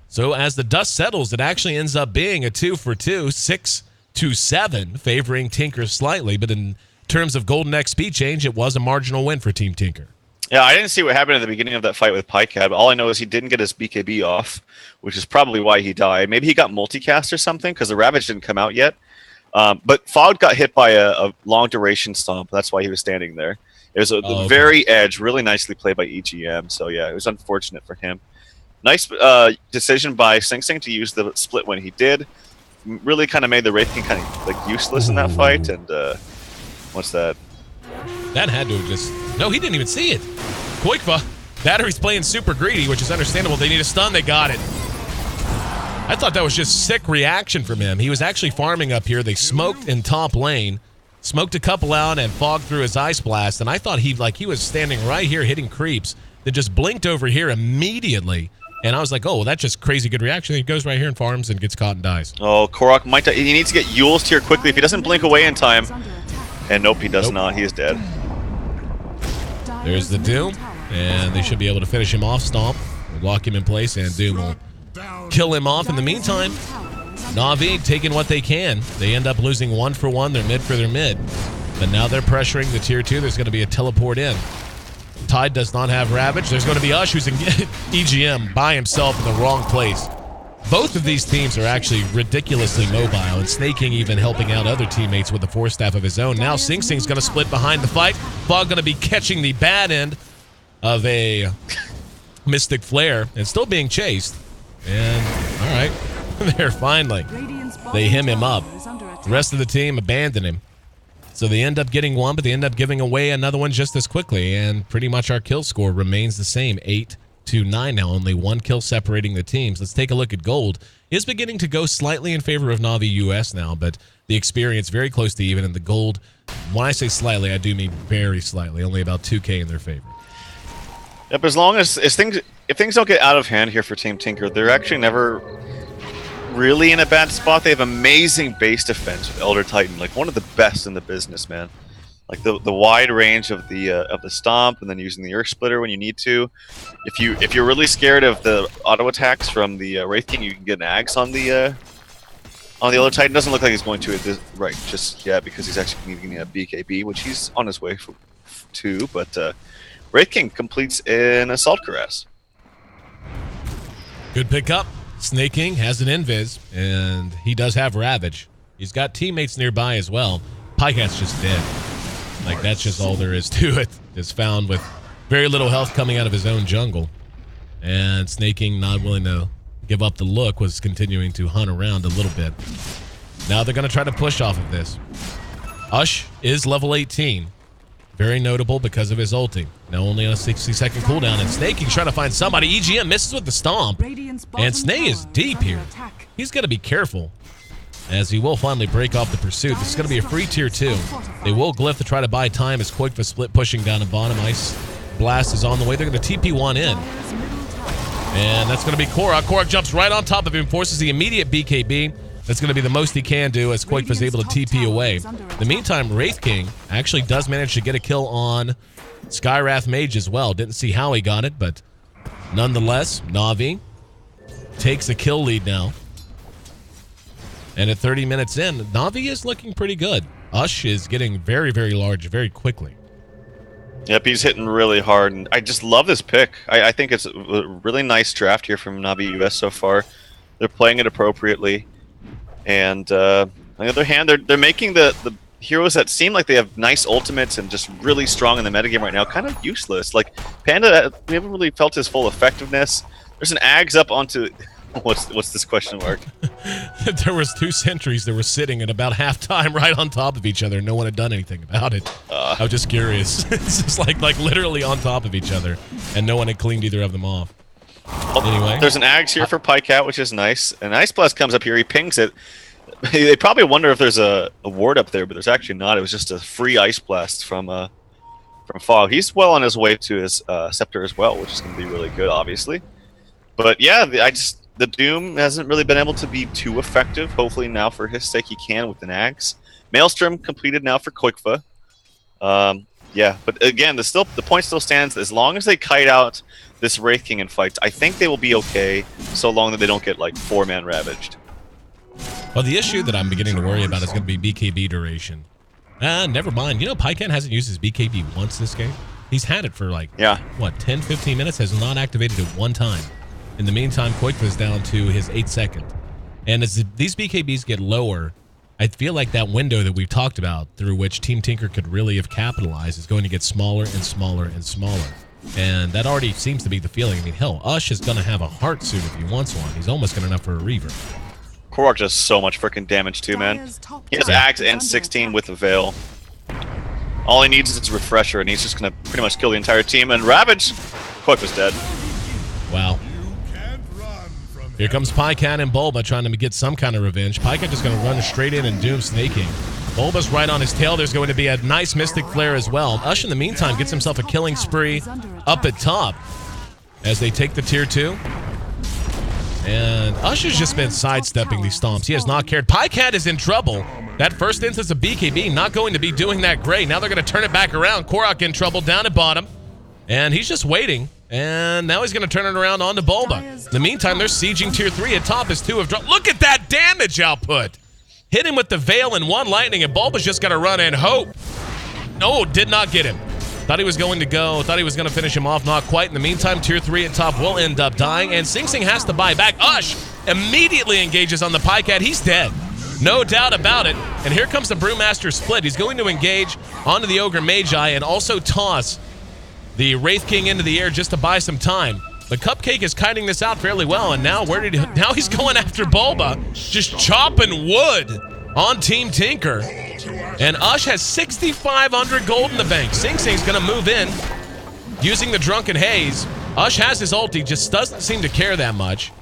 So as the dust settles, it actually ends up being a 2-for-2, 6-7, favoring Tinker slightly. But in terms of golden XP change, it was a marginal win for Team Tinker. Yeah, I didn't see what happened at the beginning of that fight with Pycab. All I know is he didn't get his BKB off, which is probably why he died. Maybe he got multicast or something, because the Ravage didn't come out yet. But Fog got hit by a long-duration stomp. That's why he was standing there. It was the very edge, really nicely played by EGM. So, yeah, it was unfortunate for him. Nice decision by Sing Sing to use the split when he did. Really kind of made the Wraith King kind of like useless in that fight. And what's that? That had to have just... No, he didn't even see it. Quakefa, Battery's playing super greedy, which is understandable. They need a stun, they got it. I thought that was just sick reaction from him. He was actually farming up here. They smoked in top lane, smoked a couple out, and Fog through his Ice Blast. And I thought he was standing right here hitting creeps, then just blinked over here immediately. And I was like, oh, well, that's just crazy good reaction. He goes right here and farms and gets caught and dies. Oh, Korok might die. He needs to get Eul's here quickly. If he doesn't blink away in time. And nope, he does not. He is dead. There's the Doom, and they should be able to finish him off. Stomp will lock him in place, and Doom will kill him off. In the meantime, Na'Vi taking what they can. They end up losing 1-for-1. They're mid for their mid. But now they're pressuring the tier 2. There's going to be a teleport in. Tide does not have Ravage. There's going to be Ush, who's in EGM by himself in the wrong place. Both of these teams are actually ridiculously mobile, and Snaking even helping out other teammates with the Force Staff of his own. Now Sing Sing's going to split behind the fight. Fog going to be catching the bad end of a Mystic Flare and still being chased. And, all right, there finally. They him up. The rest of the team abandon him. So they end up getting one, but they end up giving away another one just as quickly. And pretty much our kill score remains the same, 8-9 now, only one kill separating the teams. Let's take a look at gold. Is beginning to go slightly in favor of Na'Vi US now, but the experience very close to even, and the gold, when I say slightly, I do mean very slightly, only about 2K in their favor. Yep, as long as if things don't get out of hand here for Team Tinker, they're actually never really in a bad spot. They have amazing base defense with Elder Titan, like one of the best in the business, man. Like the wide range of the stomp, and then using the Earth Splitter when you need to. If you're really scared of the auto attacks from the Wraith King, you can get an Axe on the Elder Titan. Doesn't look like he's going to at this right just yet, because he's actually needing a BKB, which he's on his way to. But Wraith King completes an Assault Caress. Good pickup. Snake King has an Invis, and he does have Ravage. He's got teammates nearby as well. Pycat's just dead. Like, that's just all there is to it. Is found with very little health coming out of his own jungle. And Snake King, not willing to give up the look, was continuing to hunt around a little bit. Now they're going to try to push off of this. Ush is level 18. Very notable because of his ulting. Now only on a 60-second cooldown, and Snake King's trying to find somebody. EGM misses with the stomp. And Snake is deep here. He's got to be careful, as he will finally break off the pursuit. This is going to be a free tier 2. They will glyph to try to buy time as Quakefa split pushing down the bottom. Ice Blast is on the way. They're going to TP one in. And that's going to be Korok. Korok jumps right on top of him, forces the immediate BKB. That's going to be the most he can do, as Quakefa's able to TP away. In the meantime, Wraith King actually does manage to get a kill on Skywrath Mage as well. Didn't see how he got it, but nonetheless, Na'Vi takes a kill lead now. And at 30 minutes in, Na'Vi is looking pretty good. Ush is getting very, very large very quickly. Yep, he's hitting really hard, and I just love this pick. I think it's a really nice draft here from Navi US so far. They're playing it appropriately, and on the other hand, they're making the heroes that seem like they have nice ultimates and just really strong in the metagame right now kind of useless. Like Panda, we haven't really felt his full effectiveness. There's an Ags up onto what's this question mark? There was 2 sentries that were sitting at about halftime right on top of each other. No one had done anything about it. I was just curious. It's just like literally on top of each other, and no one had cleaned either of them off. Anyway, there's an Ags here for Pycat, which is nice. And Ice Blast comes up here. He pings it. They probably wonder if there's a ward up there, but there's actually not. It was just a free Ice Blast from Fog. He's well on his way to his Scepter as well, which is going to be really good, obviously. But yeah, the Doom hasn't really been able to be too effective. Hopefully now for his sake he can with an Axe. Maelstrom completed now for Quickfa. Yeah, but again, the point still stands. As long as they kite out this Wraith King in fights, I think they will be okay, so long that they don't get like 4-man ravaged. Well, the issue that I'm beginning to worry about is going to be BKB duration. Never mind. You know, Pycat hasn't used his BKB once this game. He's had it for like, what, 10, 15 minutes? Has not activated it one time. In the meantime, Koikva's down to his 8th second. And as these BKBs get lower, I feel like that window that we've talked about through which Team Tinker could really have capitalized is going to get smaller and smaller and smaller. And that already seems to be the feeling. I mean, hell, Ush is going to have a heart suit if he wants one. He's almost good enough for a Reaver. Korok does so much freaking damage too, man. He has Axe and 16 with a Veil. All he needs is his Refresher, and he's just going to pretty much kill the entire team. And Ravage, Koikva's dead. Wow. Here comes Pycat and Bulba trying to get some kind of revenge. Pycat just going to run straight in and Doom snaking. Bulba's right on his tail. There's going to be a nice Mystic Flare as well. Ush, in the meantime, gets himself a killing spree up at top as they take the tier 2. And Ush has just been sidestepping these stomps. He has not cared. Pycat is in trouble. That first instance of BKB not going to be doing that great. Now they're going to turn it back around. Korok in trouble down at bottom. And he's just waiting. And now he's going to turn it around onto Bulba. In the meantime, they're sieging tier 3 at top as 2 have dropped. Look at that damage output. Hit him with the Veil and 1 lightning, and Bulba's just got to run and hope. No, did not get him. Thought he was going to go. Thought he was going to finish him off. Not quite. In the meantime, tier 3 at top will end up dying, and Sing Sing has to buy back. Ush immediately engages on the Pycat. He's dead. No doubt about it. And here comes the Brewmaster split. He's going to engage onto the Ogre Magi and also toss the Wraith King into the air just to buy some time. But Cupcake is kiting this out fairly well, and now now he's going after Bulba, just chopping wood on Team Tinker. And Ush has 6,500 gold in the bank. Sing Sing's gonna move in using the Drunken Haze. Ush has his ulti, just doesn't seem to care that much.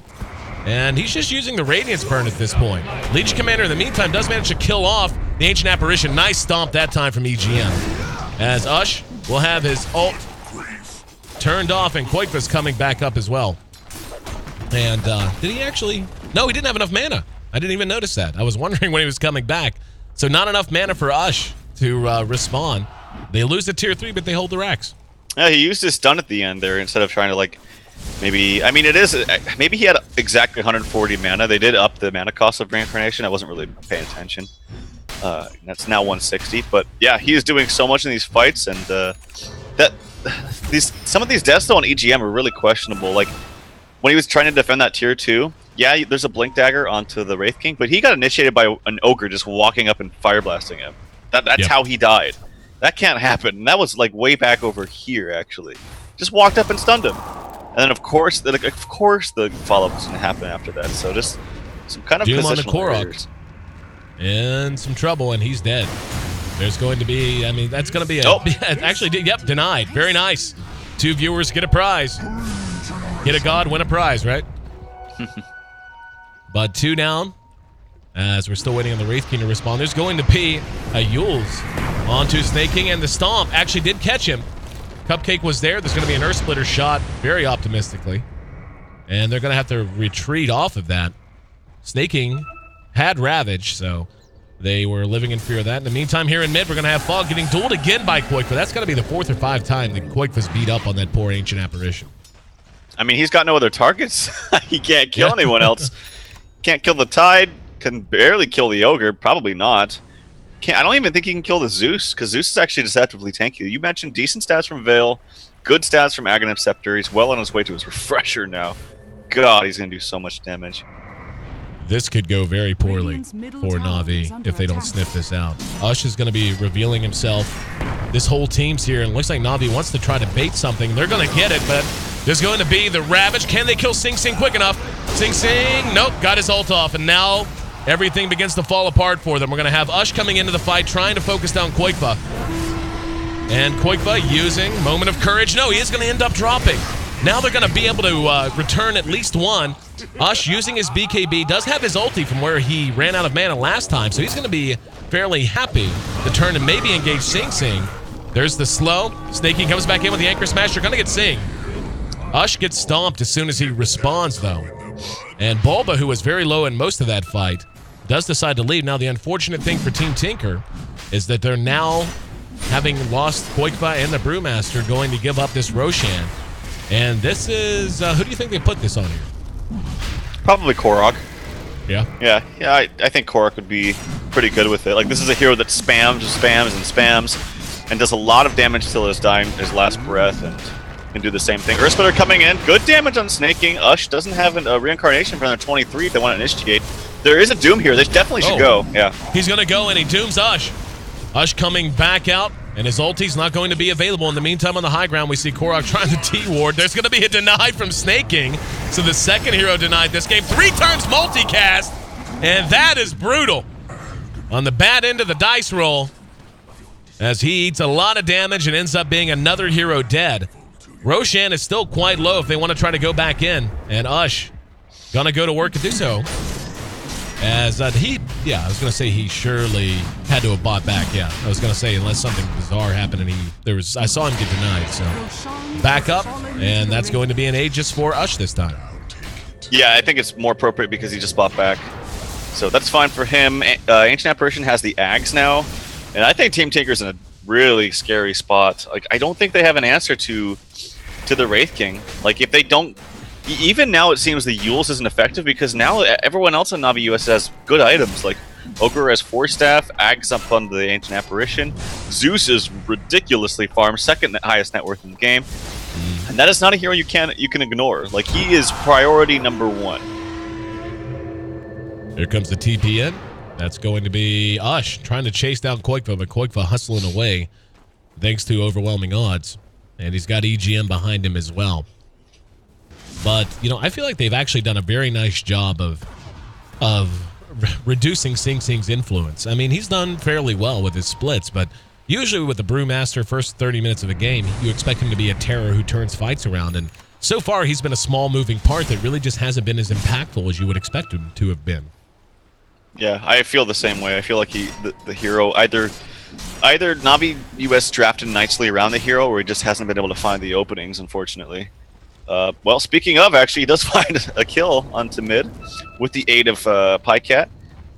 And he's just using the Radiance Burn at this point. Legion Commander, in the meantime, does manage to kill off the Ancient Apparition. Nice stomp that time from EGM. As Ush will have his ult turned off, and Koikva's coming back up as well. And did he actually? No, he didn't have enough mana. I didn't even notice that. I was wondering when he was coming back. So not enough mana for Ush to respawn. They lose the tier 3, but they hold the racks. Yeah, he used his stun at the end there instead of trying to like maybe. I mean, it is maybe he had exactly 140 mana. They did up the mana cost of Reincarnation. I wasn't really paying attention. That's now 160. But yeah, he is doing so much in these fights, and some of these deaths though on EGM are really questionable. Like when he was trying to defend that tier 2, yeah, there's a Blink Dagger onto the Wraith King, but he got initiated by an Ogre just walking up and fire blasting him. That's how he died. That can't happen. And that was like way back over here actually. Just walked up and stunned him. And then of course the follow-up was gonna happen after that. So just some kind of Doom on the positional Korok. errors. In some trouble, and he's dead. There's going to be, I mean, that's going to be a, actually, yep, denied. Very nice. 2 viewers get a prize. Hit a god, win a prize, right? But 2 down, as we're still waiting on the Wraith King to respond. There's going to be a Yules onto Snake King, and the Stomp actually did catch him. Cupcake was there. There's going to be an Earth Splitter shot, very optimistically. And they're going to have to retreat off of that. Snake King had Ravage, so they were living in fear of that. In the meantime, here in mid, we're going to have Fog getting dueled again by Koikva. That's going to be the 4th or 5th time that Koikva's beat up on that poor Ancient Apparition. I mean, he's got no other targets. He can't kill anyone else. Can't kill the Tide. Can barely kill the Ogre. Probably not. I don't even think he can kill the Zeus, because Zeus is actually deceptively tanky. You mentioned decent stats from Veil, good stats from Aghanim Scepter. He's well on his way to his Refresher now. God, he's going to do so much damage. This could go very poorly for Na'Vi if they don't sniff this out. Ush is going to be revealing himself. This whole team's here, and it looks like Na'Vi wants to try to bait something. They're going to get it, but there's going to be the Ravage. Can they kill Sing Sing quick enough? Sing Sing, nope, got his ult off, and now everything begins to fall apart for them. We're going to have Ush coming into the fight, trying to focus down Koikva. And Koikva using Moment of Courage. No, he is going to end up dropping. Now they're going to be able to return at least one. Ush using his BKB does have his ulti from where he ran out of mana last time, so he's going to be fairly happy to turn and maybe engage Sing Sing. There's the slow. Snakey comes back in with the Anchor Smash. They're going to get Sing. Ush gets stomped as soon as he responds, though. And Bulba, who was very low in most of that fight, does decide to leave. Now, the unfortunate thing for Team Tinker is that they're now, having lost Koikva and the Brewmaster, going to give up this Roshan. And this is, who do you think they put this on here? Probably Korok. Yeah? Yeah, I think Korok would be pretty good with it. Like, this is a hero that spams and spams, and does a lot of damage till his last breath, and can do the same thing. Earthsplitter coming in, good damage on Snaking. Ush doesn't have a reincarnation for another 23 if they want to initiate. There is a Doom here. They definitely should go. Yeah. He's going to go, and he dooms Ush. Ush coming back out, and his ulti's not going to be available. In the meantime, on the high ground, we see Korok trying to T-ward. There's going to be a deny from Snaking. So the second hero denied this game. 3 turns multicast, and that is brutal. On the bad end of the dice roll, as he eats a lot of damage and ends up being another hero dead. Roshan is still quite low if they want to try to go back in, and Ush gonna go to work to do so. As I was gonna say he surely had to have bought back. Yeah, I was gonna say unless something bizarre happened and I saw him get denied. So back up, and that's going to be an Aegis for Ush this time. Yeah, I think it's more appropriate because he just bought back, so that's fine for him. Ancient Apparition has the Ags now, and I think Team Tinker's in a really scary spot. Like, I don't think they have an answer to the Wraith King. Like, if they don't, even now it seems the Yules isn't effective because now everyone else in Na'Vi US has good items. Like, Ogre has 4 staff, Ags up on the Ancient Apparition, Zeus is ridiculously farmed, second highest net worth in the game, and that is not a hero you can ignore. Like, he is priority number 1. Here comes the TPN. That's going to be Ush trying to chase down Koikva, but Koikva hustling away thanks to overwhelming odds. And he's got EGM behind him as well. But, you know, I feel like they've actually done a very nice job of reducing Sing Sing's influence. I mean, he's done fairly well with his splits, but usually with the Brewmaster, first 30 minutes of a game, you expect him to be a terror who turns fights around. And so far, he's been a small moving part that really just hasn't been as impactful as you would expect him to have been. Yeah, I feel the same way. I feel like the hero either Na'Vi US drafted nicely around the hero, or he just hasn't been able to find the openings, unfortunately. Well, speaking of, actually, he does find a kill onto mid with the aid of Pycat.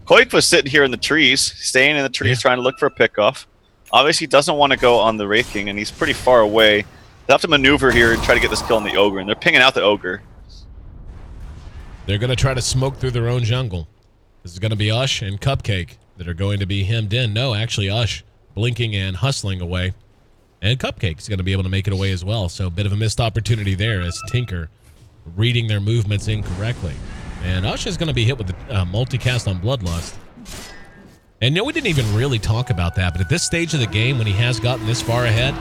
Koikva's sitting here in the trees, staying in the trees, trying to look for a pickoff. Obviously, he doesn't want to go on the Wraith King, and he's pretty far away. They'll have to maneuver here and try to get this kill on the Ogre, and they're pinging out the Ogre. They're going to try to smoke through their own jungle. This is going to be Ush and Cupcake that are going to be hemmed in. No, actually, Ush blinking and hustling away. And Cupcake's going to be able to make it away as well. So a bit of a missed opportunity there as Tinker reading their movements incorrectly. And Ush is going to be hit with the multicast on Bloodlust. And, you know, we didn't even really talk about that, but at this stage of the game, when he has gotten this far ahead,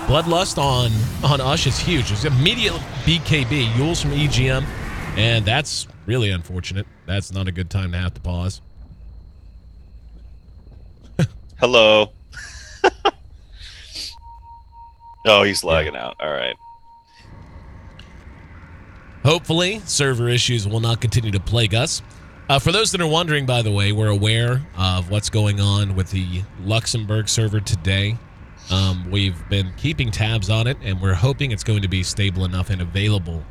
Bloodlust on Ush is huge. There's immediate BKB, Yules from EGM, and that's really unfortunate. That's not a good time to have to pause. Hello. Oh, he's lagging out. All right. Hopefully, server issues will not continue to plague us. For those that are wondering, by the way, we're aware of what's going on with the Luxembourg server today. We've been keeping tabs on it, and we're hoping it's going to be stable enough and available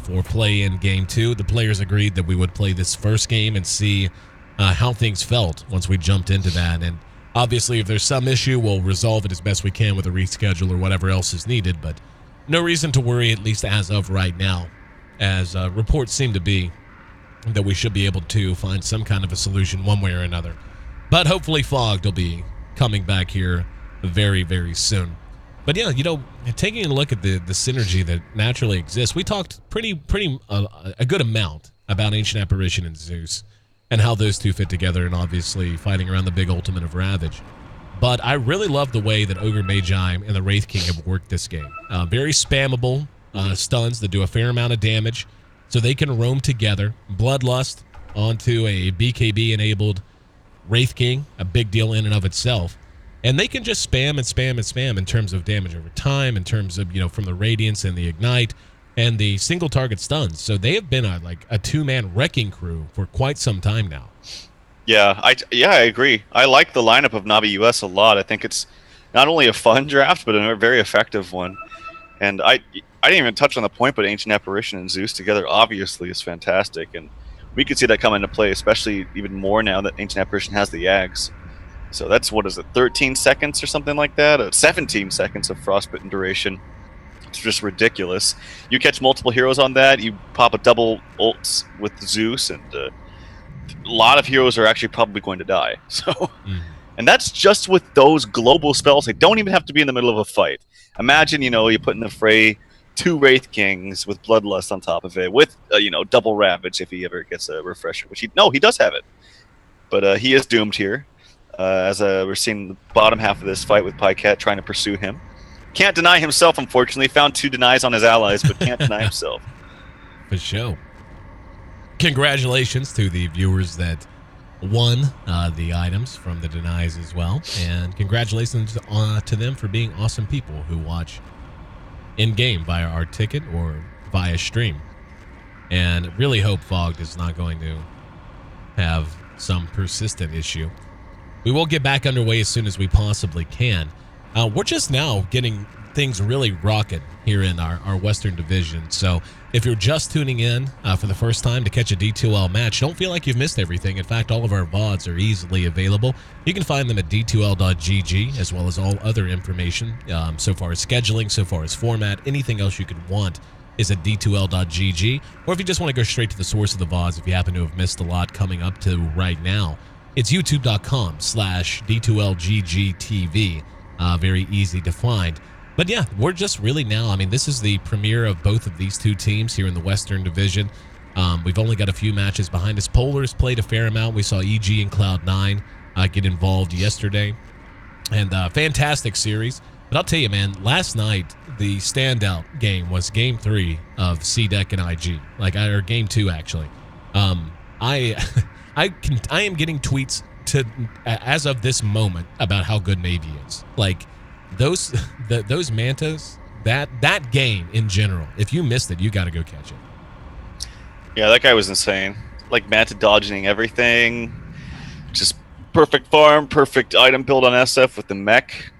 for play in Game 2. The players agreed that we would play this first game and see how things felt once we jumped into that. And obviously, if there's some issue, we'll resolve it as best we can with a reschedule or whatever else is needed. But no reason to worry, at least as of right now, as reports seem to be that we should be able to find some kind of a solution one way or another. But hopefully Fogged will be coming back here very, very soon. But yeah, taking a look at the synergy that naturally exists, we talked a good amount about Ancient Apparition and Zeus and how those two fit together, and obviously fighting around the big ultimate of Ravage. But I really love the way that Ogre Magi and the Wraith King have worked this game. Very spammable stuns that do a fair amount of damage, so they can roam together. Bloodlust onto a BKB-enabled Wraith King, a big deal in and of itself. And they can just spam and spam and spam in terms of damage over time, in terms of, from the Radiance and the Ignite and the single target stuns. So they have been a two-man wrecking crew for quite some time now. Yeah, I agree. I like the lineup of Navi US a lot. I think it's not only a fun draft, but a very effective one. And I didn't even touch on the point, but Ancient Apparition and Zeus together obviously is fantastic. And we could see that come into play, especially even more now that Ancient Apparition has the Yags. So that's, 13 seconds or something like that? 17 seconds of frostbitten duration. It's just ridiculous. You catch multiple heroes on that, you pop a double ult with Zeus, and a lot of heroes are actually probably going to die. So, And that's just with those global spells. They don't even have to be in the middle of a fight. Imagine, you put in the fray 2 Wraith Kings with Bloodlust on top of it, with, double Ravage if he ever gets a refresher, which he does have it. But he is doomed here. As we're seeing the bottom half of this fight with Pycat trying to pursue him. Can't deny himself, unfortunately. Found 2 denies on his allies, but can't deny himself. For sure. Congratulations to the viewers that won the items from the denies as well. And congratulations to them for being awesome people who watch in-game via our ticket or via stream. And really hope Fogged is not going to have some persistent issue. We will get back underway as soon as we possibly can. We're just now getting things really rocking here in our Western Division. So if you're just tuning in for the first time to catch a D2L match, don't feel like you've missed everything. In fact, all of our VODs are easily available. You can find them at d2l.gg, as well as all other information so far as scheduling, so far as format, anything else you could want is at d2l.gg. Or if you just want to go straight to the source of the VODs, if you happen to have missed a lot coming up to right now, it's youtube.com/D2LGGTV. Very easy to find. But yeah, we're just really now, this is the premiere of both of these two teams here in the Western Division. We've only got a few matches behind us. Polar's played a fair amount. We saw EG and Cloud9 get involved yesterday. And fantastic series. But I'll tell you, man, last night, the standout game was Game 3 of CDEC and IG. Or Game 2, actually. I am getting tweets as of this moment about how good Navy is. Those Mantas, that game in general, if you missed it, you got to go catch it. Yeah, that guy was insane. Manta dodging everything. Just perfect farm, perfect item build on SF with the mech.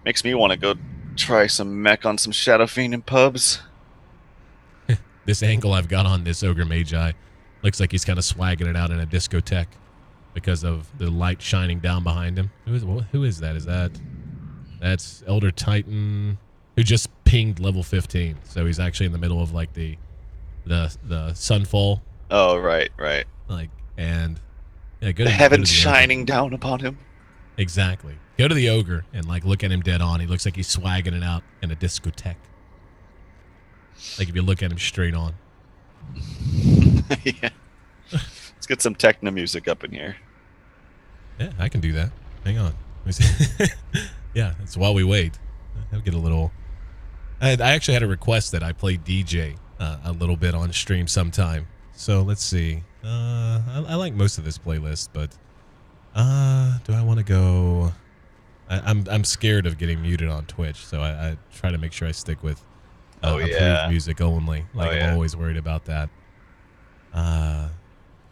Makes me want to go try some mech on some Shadow Fiend and pubs. This angle I've got on this Ogre Magi looks like he's kind of swagging it out in a discotheque because of the light shining down behind him. Who is that? That's Elder Titan, who just pinged level 15. So he's actually in the middle of the sunfall. Oh, right. And yeah, the heavens shining down upon him. Exactly. Go to the Ogre and look at him dead on. He looks like he's swagging it out in a discotheque. If you look at him straight on. Yeah. Let's get some techno music up in here. Yeah, I can do that. Hang on. Let me see. Yeah, it's while we wait. I'll get a little... I actually had a request that I play DJ a little bit on stream sometime. So let's see. I like most of this playlist, but do I want to go... I'm scared of getting muted on Twitch, so I try to make sure I stick with approved music only. I'm always worried about that.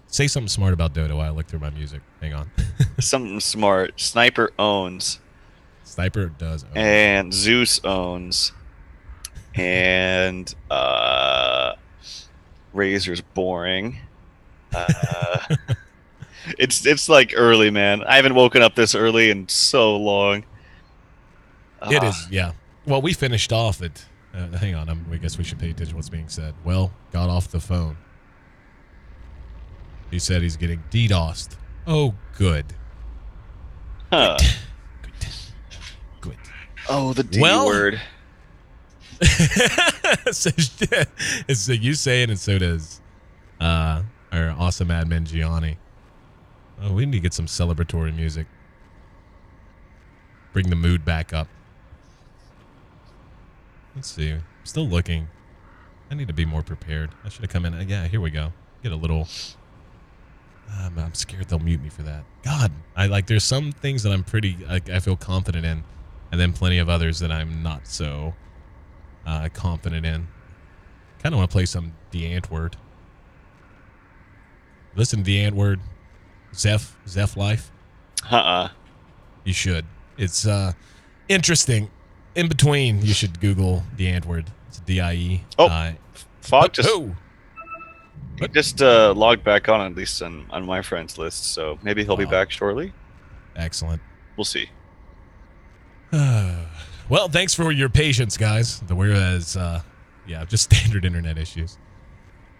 Say something smart about Dota while I look through my music. Hang on. Something smart. Sniper owns. Sniper does own. And Zeus owns. And Razor's boring. It's early, man. I haven't woken up this early in so long. It is, yeah. Well, we finished off at... hang on, I guess we should pay attention to what's being said. Well, got off the phone. He said he's getting DDoSed. Oh, good. Huh. Good. Oh, the D word. So, it's you say it, and so does our awesome admin Gianni. Oh, we need to get some celebratory music. Bring the mood back up. Let's see. I'm still looking. I need to be more prepared. I should have come in. Yeah, here we go. Get a little. I'm scared they'll mute me for that. God, there's some things that I'm pretty. I feel confident in, and then plenty of others that I'm not so confident in. Kind of want to play some The Antword. Listen to The Antword. Zeph Life. You should. It's interesting. In between, you should Google The Antword. It's D-I-E. Oh, Fog just logged back on, at least on my friends list, so maybe he'll be back shortly. Excellent. We'll see. Well, thanks for your patience, guys. Whereas, just standard internet issues.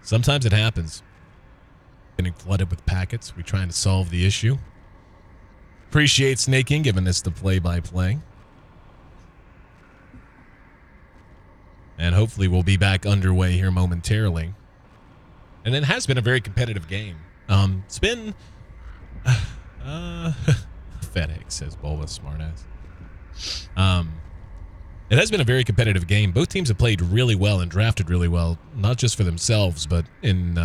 Sometimes it happens. Getting flooded with packets. We're trying to solve the issue. Appreciate Snaking giving us the play-by-play. And hopefully we'll be back underway here momentarily. And it has been a very competitive game. It's been... FedEx, says Bulba, smartass. It has been a very competitive game. Both teams have played really well and drafted really well, not just for themselves, but in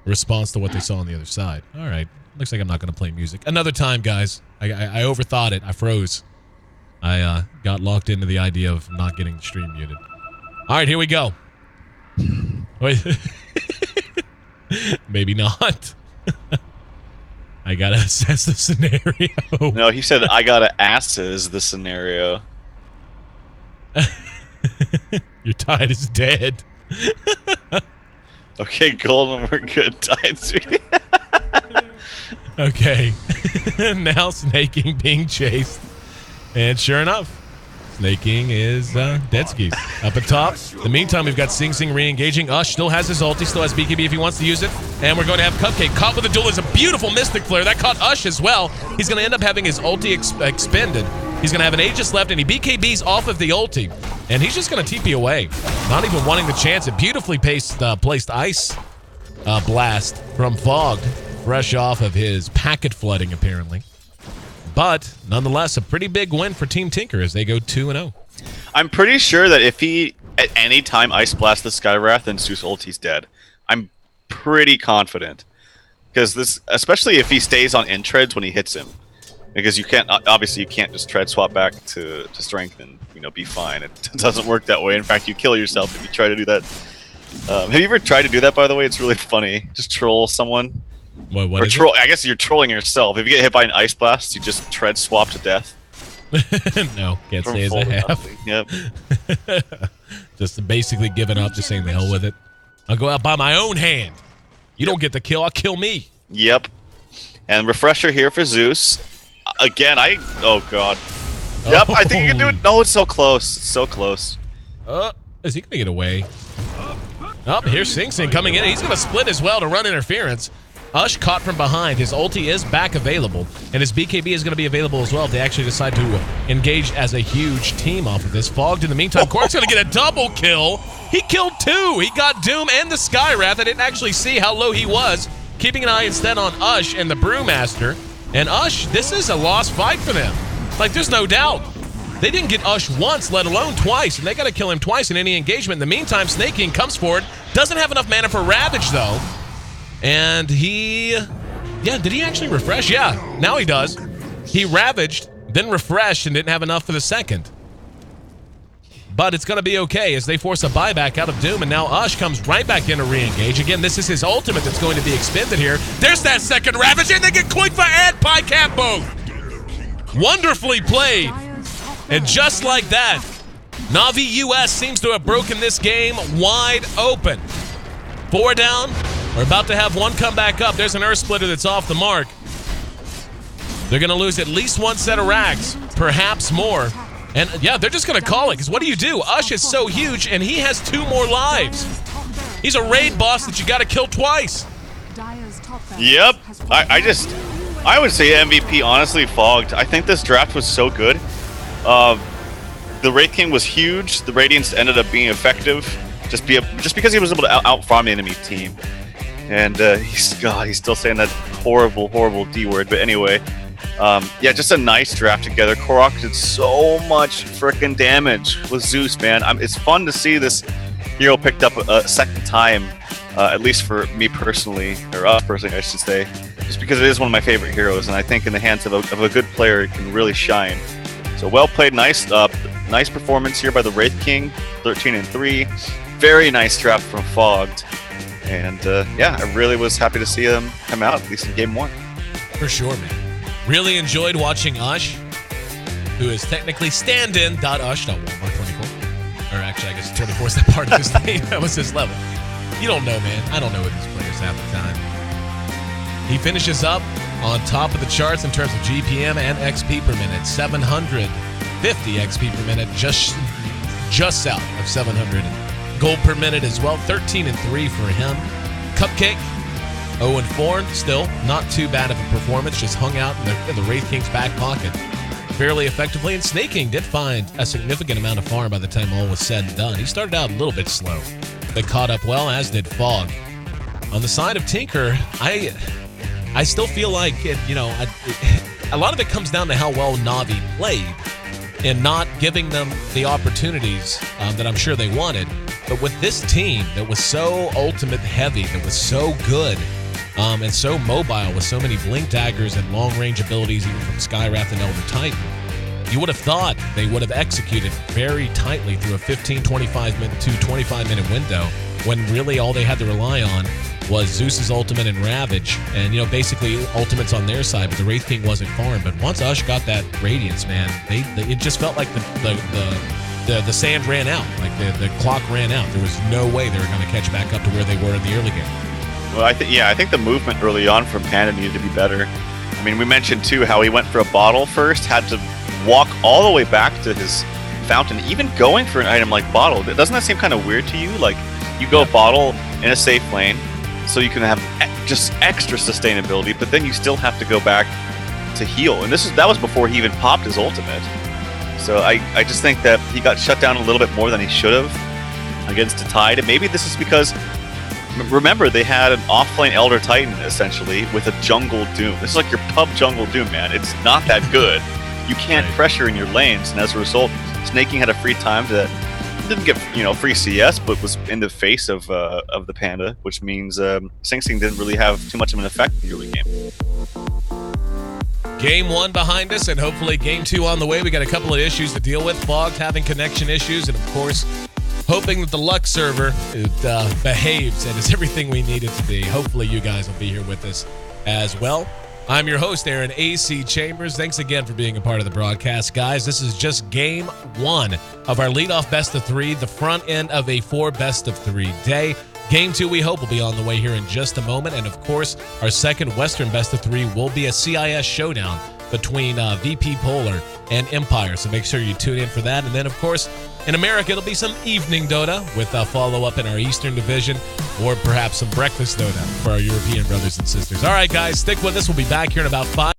response to what they saw on the other side. All right. Looks like I'm not going to play music. Another time, guys. I overthought it. I froze. I got locked into the idea of not getting the stream muted. All right, here we go. Wait. Maybe not. I got to assess the scenario. No, he said, I got to asses the scenario. Your tide is dead. Okay, Golden, we're good. Tide, sweetie. Okay. Now Snaking being chased. And sure enough, Snaking is dead skis. Up at top. In the meantime, we've got Sing Sing re-engaging. Ush still has his ulti, still has BKB if he wants to use it. And we're going to have Cupcake caught with a duel. Is a beautiful Mystic Flare. That caught Ush as well. He's going to end up having his ulti expended. He's going to have an Aegis left, and he BKBs off of the ulti. And he's just going to TP away. Not even wanting the chance. A beautifully placed Ice Blast from Fogged. Fresh off of his packet flooding, apparently. But, nonetheless, a pretty big win for Team Tinker as they go 2-0. I'm pretty sure that if he, at any time, Ice Blasts the Skywrath, then Zeus ulti's dead. I'm pretty confident. Because this, especially if he stays on in-treads when he hits him. Because you can't, obviously you can't just tread swap back to strength and, be fine. It doesn't work that way. In fact, you kill yourself if you try to do that. Have you ever tried to do that, by the way? It's really funny. Just troll someone. What or troll. I guess you're trolling yourself. If you get hit by an Ice Blast, you just tread swap to death. No, can't say as I have. Yep. Just basically giving up, just saying the hell with it. I'll go out by my own hand. You don't get the kill, I'll kill me. Yep. And refresher here for Zeus. Again, oh god. Yep, I think you can do it. No, it's so close. It's so close. Is he gonna get away? Oh, here's Sing Sing coming in. He's gonna split as well to run interference. Ush caught from behind. His ulti is back available, and his BKB is going to be available as well if they actually decide to engage as a huge team off of this. Fogged in the meantime. Cork's going to get a double kill. He killed two. He got Doom and the Skywrath. I didn't actually see how low he was, keeping an eye instead on Ush and the Brewmaster. And Ush, this is a lost fight for them. Like, there's no doubt. They didn't get Ush once, let alone twice, and they got to kill him twice in any engagement. In the meantime, Snaking comes forward. Doesn't have enough mana for Ravage, though. And did he actually refresh? Yeah, now he does. He ravaged, then refreshed, and didn't have enough for the second. But it's going to be okay as they force a buyback out of Doom, and now Ush comes right back in to re-engage. Again, this is his ultimate that's going to be expended here. There's that second ravage, and they get quick for and Pycap both. Wonderfully played. And just like that, Na'Vi US seems to have broken this game wide open. 4 down. We're about to have one come back up. There's an Earth Splitter that's off the mark. They're going to lose at least one set of rags, perhaps more. And yeah, they're just going to call it, because what do? Ush is so huge, and he has 2 more lives. He's a raid boss that you got to kill twice. Yep. I I would say MVP, honestly, Fogged. I think this draft was so good. The Wraith King was huge. The Radiance ended up being effective just because he was able to out-farm the enemy team. And he's still saying that horrible D word. But anyway, yeah, just a nice draft together. Korok did so much freaking damage with Zeus, man. It's fun to see this hero picked up a second time, at least for me personally, or us personally, I should say, just because it is one of my favorite heroes, and I think in the hands of a good player, it can really shine. So well played, nice performance here by the Wraith King, 13-3. Very nice draft from Fogged, and yeah, I really was happy to see him come out, at least in Game 1. For sure, man. Really enjoyed watching Ush, who is technically stand-in.ush.walmart24. Or actually, I guess 24 is that part of his name. That was his level. You don't know, man. I don't know what these players have the time. He finishes up on top of the charts in terms of GPM and XP per minute. 750 XP per minute, just south of 700. Gold per minute as well, 13-3 for him. Cupcake, 0-4, still not too bad of a performance. Just hung out in the Wraith King's back pocket fairly effectively. And Snake King did find a significant amount of farm by the time all was said and done. He started out a little bit slow, but caught up well, as did Fog. On the side of Tinker, I still feel like a lot of it comes down to how well Na'Vi played and not giving them the opportunities that I'm sure they wanted. But with this team that was so ultimate heavy, that was so good, and so mobile with so many blink daggers and long-range abilities, even from Skywrath and Elder Titan, you would have thought they would have executed very tightly through a 15-25 to 25-minute window, when really all they had to rely on was Zeus's ultimate and Ravage, and basically ultimates on their side, but the Wraith King wasn't farmed. But once Ush got that Radiance, man, it just felt like the sand ran out, like the clock ran out. There was no way they were going to catch back up to where they were in the early game. Well, I think the movement early on from Panda needed to be better. I mean, we mentioned too how he went for a bottle first, had to walk all the way back to his fountain, even going for an item like bottle. Doesn't that seem kind of weird to you? Like, you go bottle in a safe lane, so you can have just extra sustainability, but then you still have to go back to heal. And that was before he even popped his ultimate. So I just think that he got shut down a little bit more than he should have against the Tide. And maybe this is because, remember, they had an off-lane Elder Titan, essentially, with a Jungle Doom. This is like your pub Jungle Doom, man. It's not that good. You can't pressure in your lanes, and as a result, Snake King had a free time that didn't get free CS, but was in the face of the Panda, which means Sing Sing didn't really have too much of an effect in the early game. Game 1 behind us, and hopefully Game 2 on the way. We got a couple of issues to deal with. Fogged having connection issues, and of course, hoping that the Lux server behaves and is everything we need it to be. Hopefully you guys will be here with us as well. I'm your host, Aaron AC Chambers. Thanks again for being a part of the broadcast, guys. This is just Game 1 of our leadoff best-of-3, the front end of a 4 best-of-3 day. Game 2, we hope, will be on the way here in just a moment. And, of course, our second Western best-of-3 will be a CIS showdown between VP Polar and Empire. So make sure you tune in for that. And then, of course, in America, it'll be some evening Dota with a follow-up in our Eastern Division, or perhaps some breakfast Dota for our European brothers and sisters. All right, guys, stick with us. We'll be back here in about 5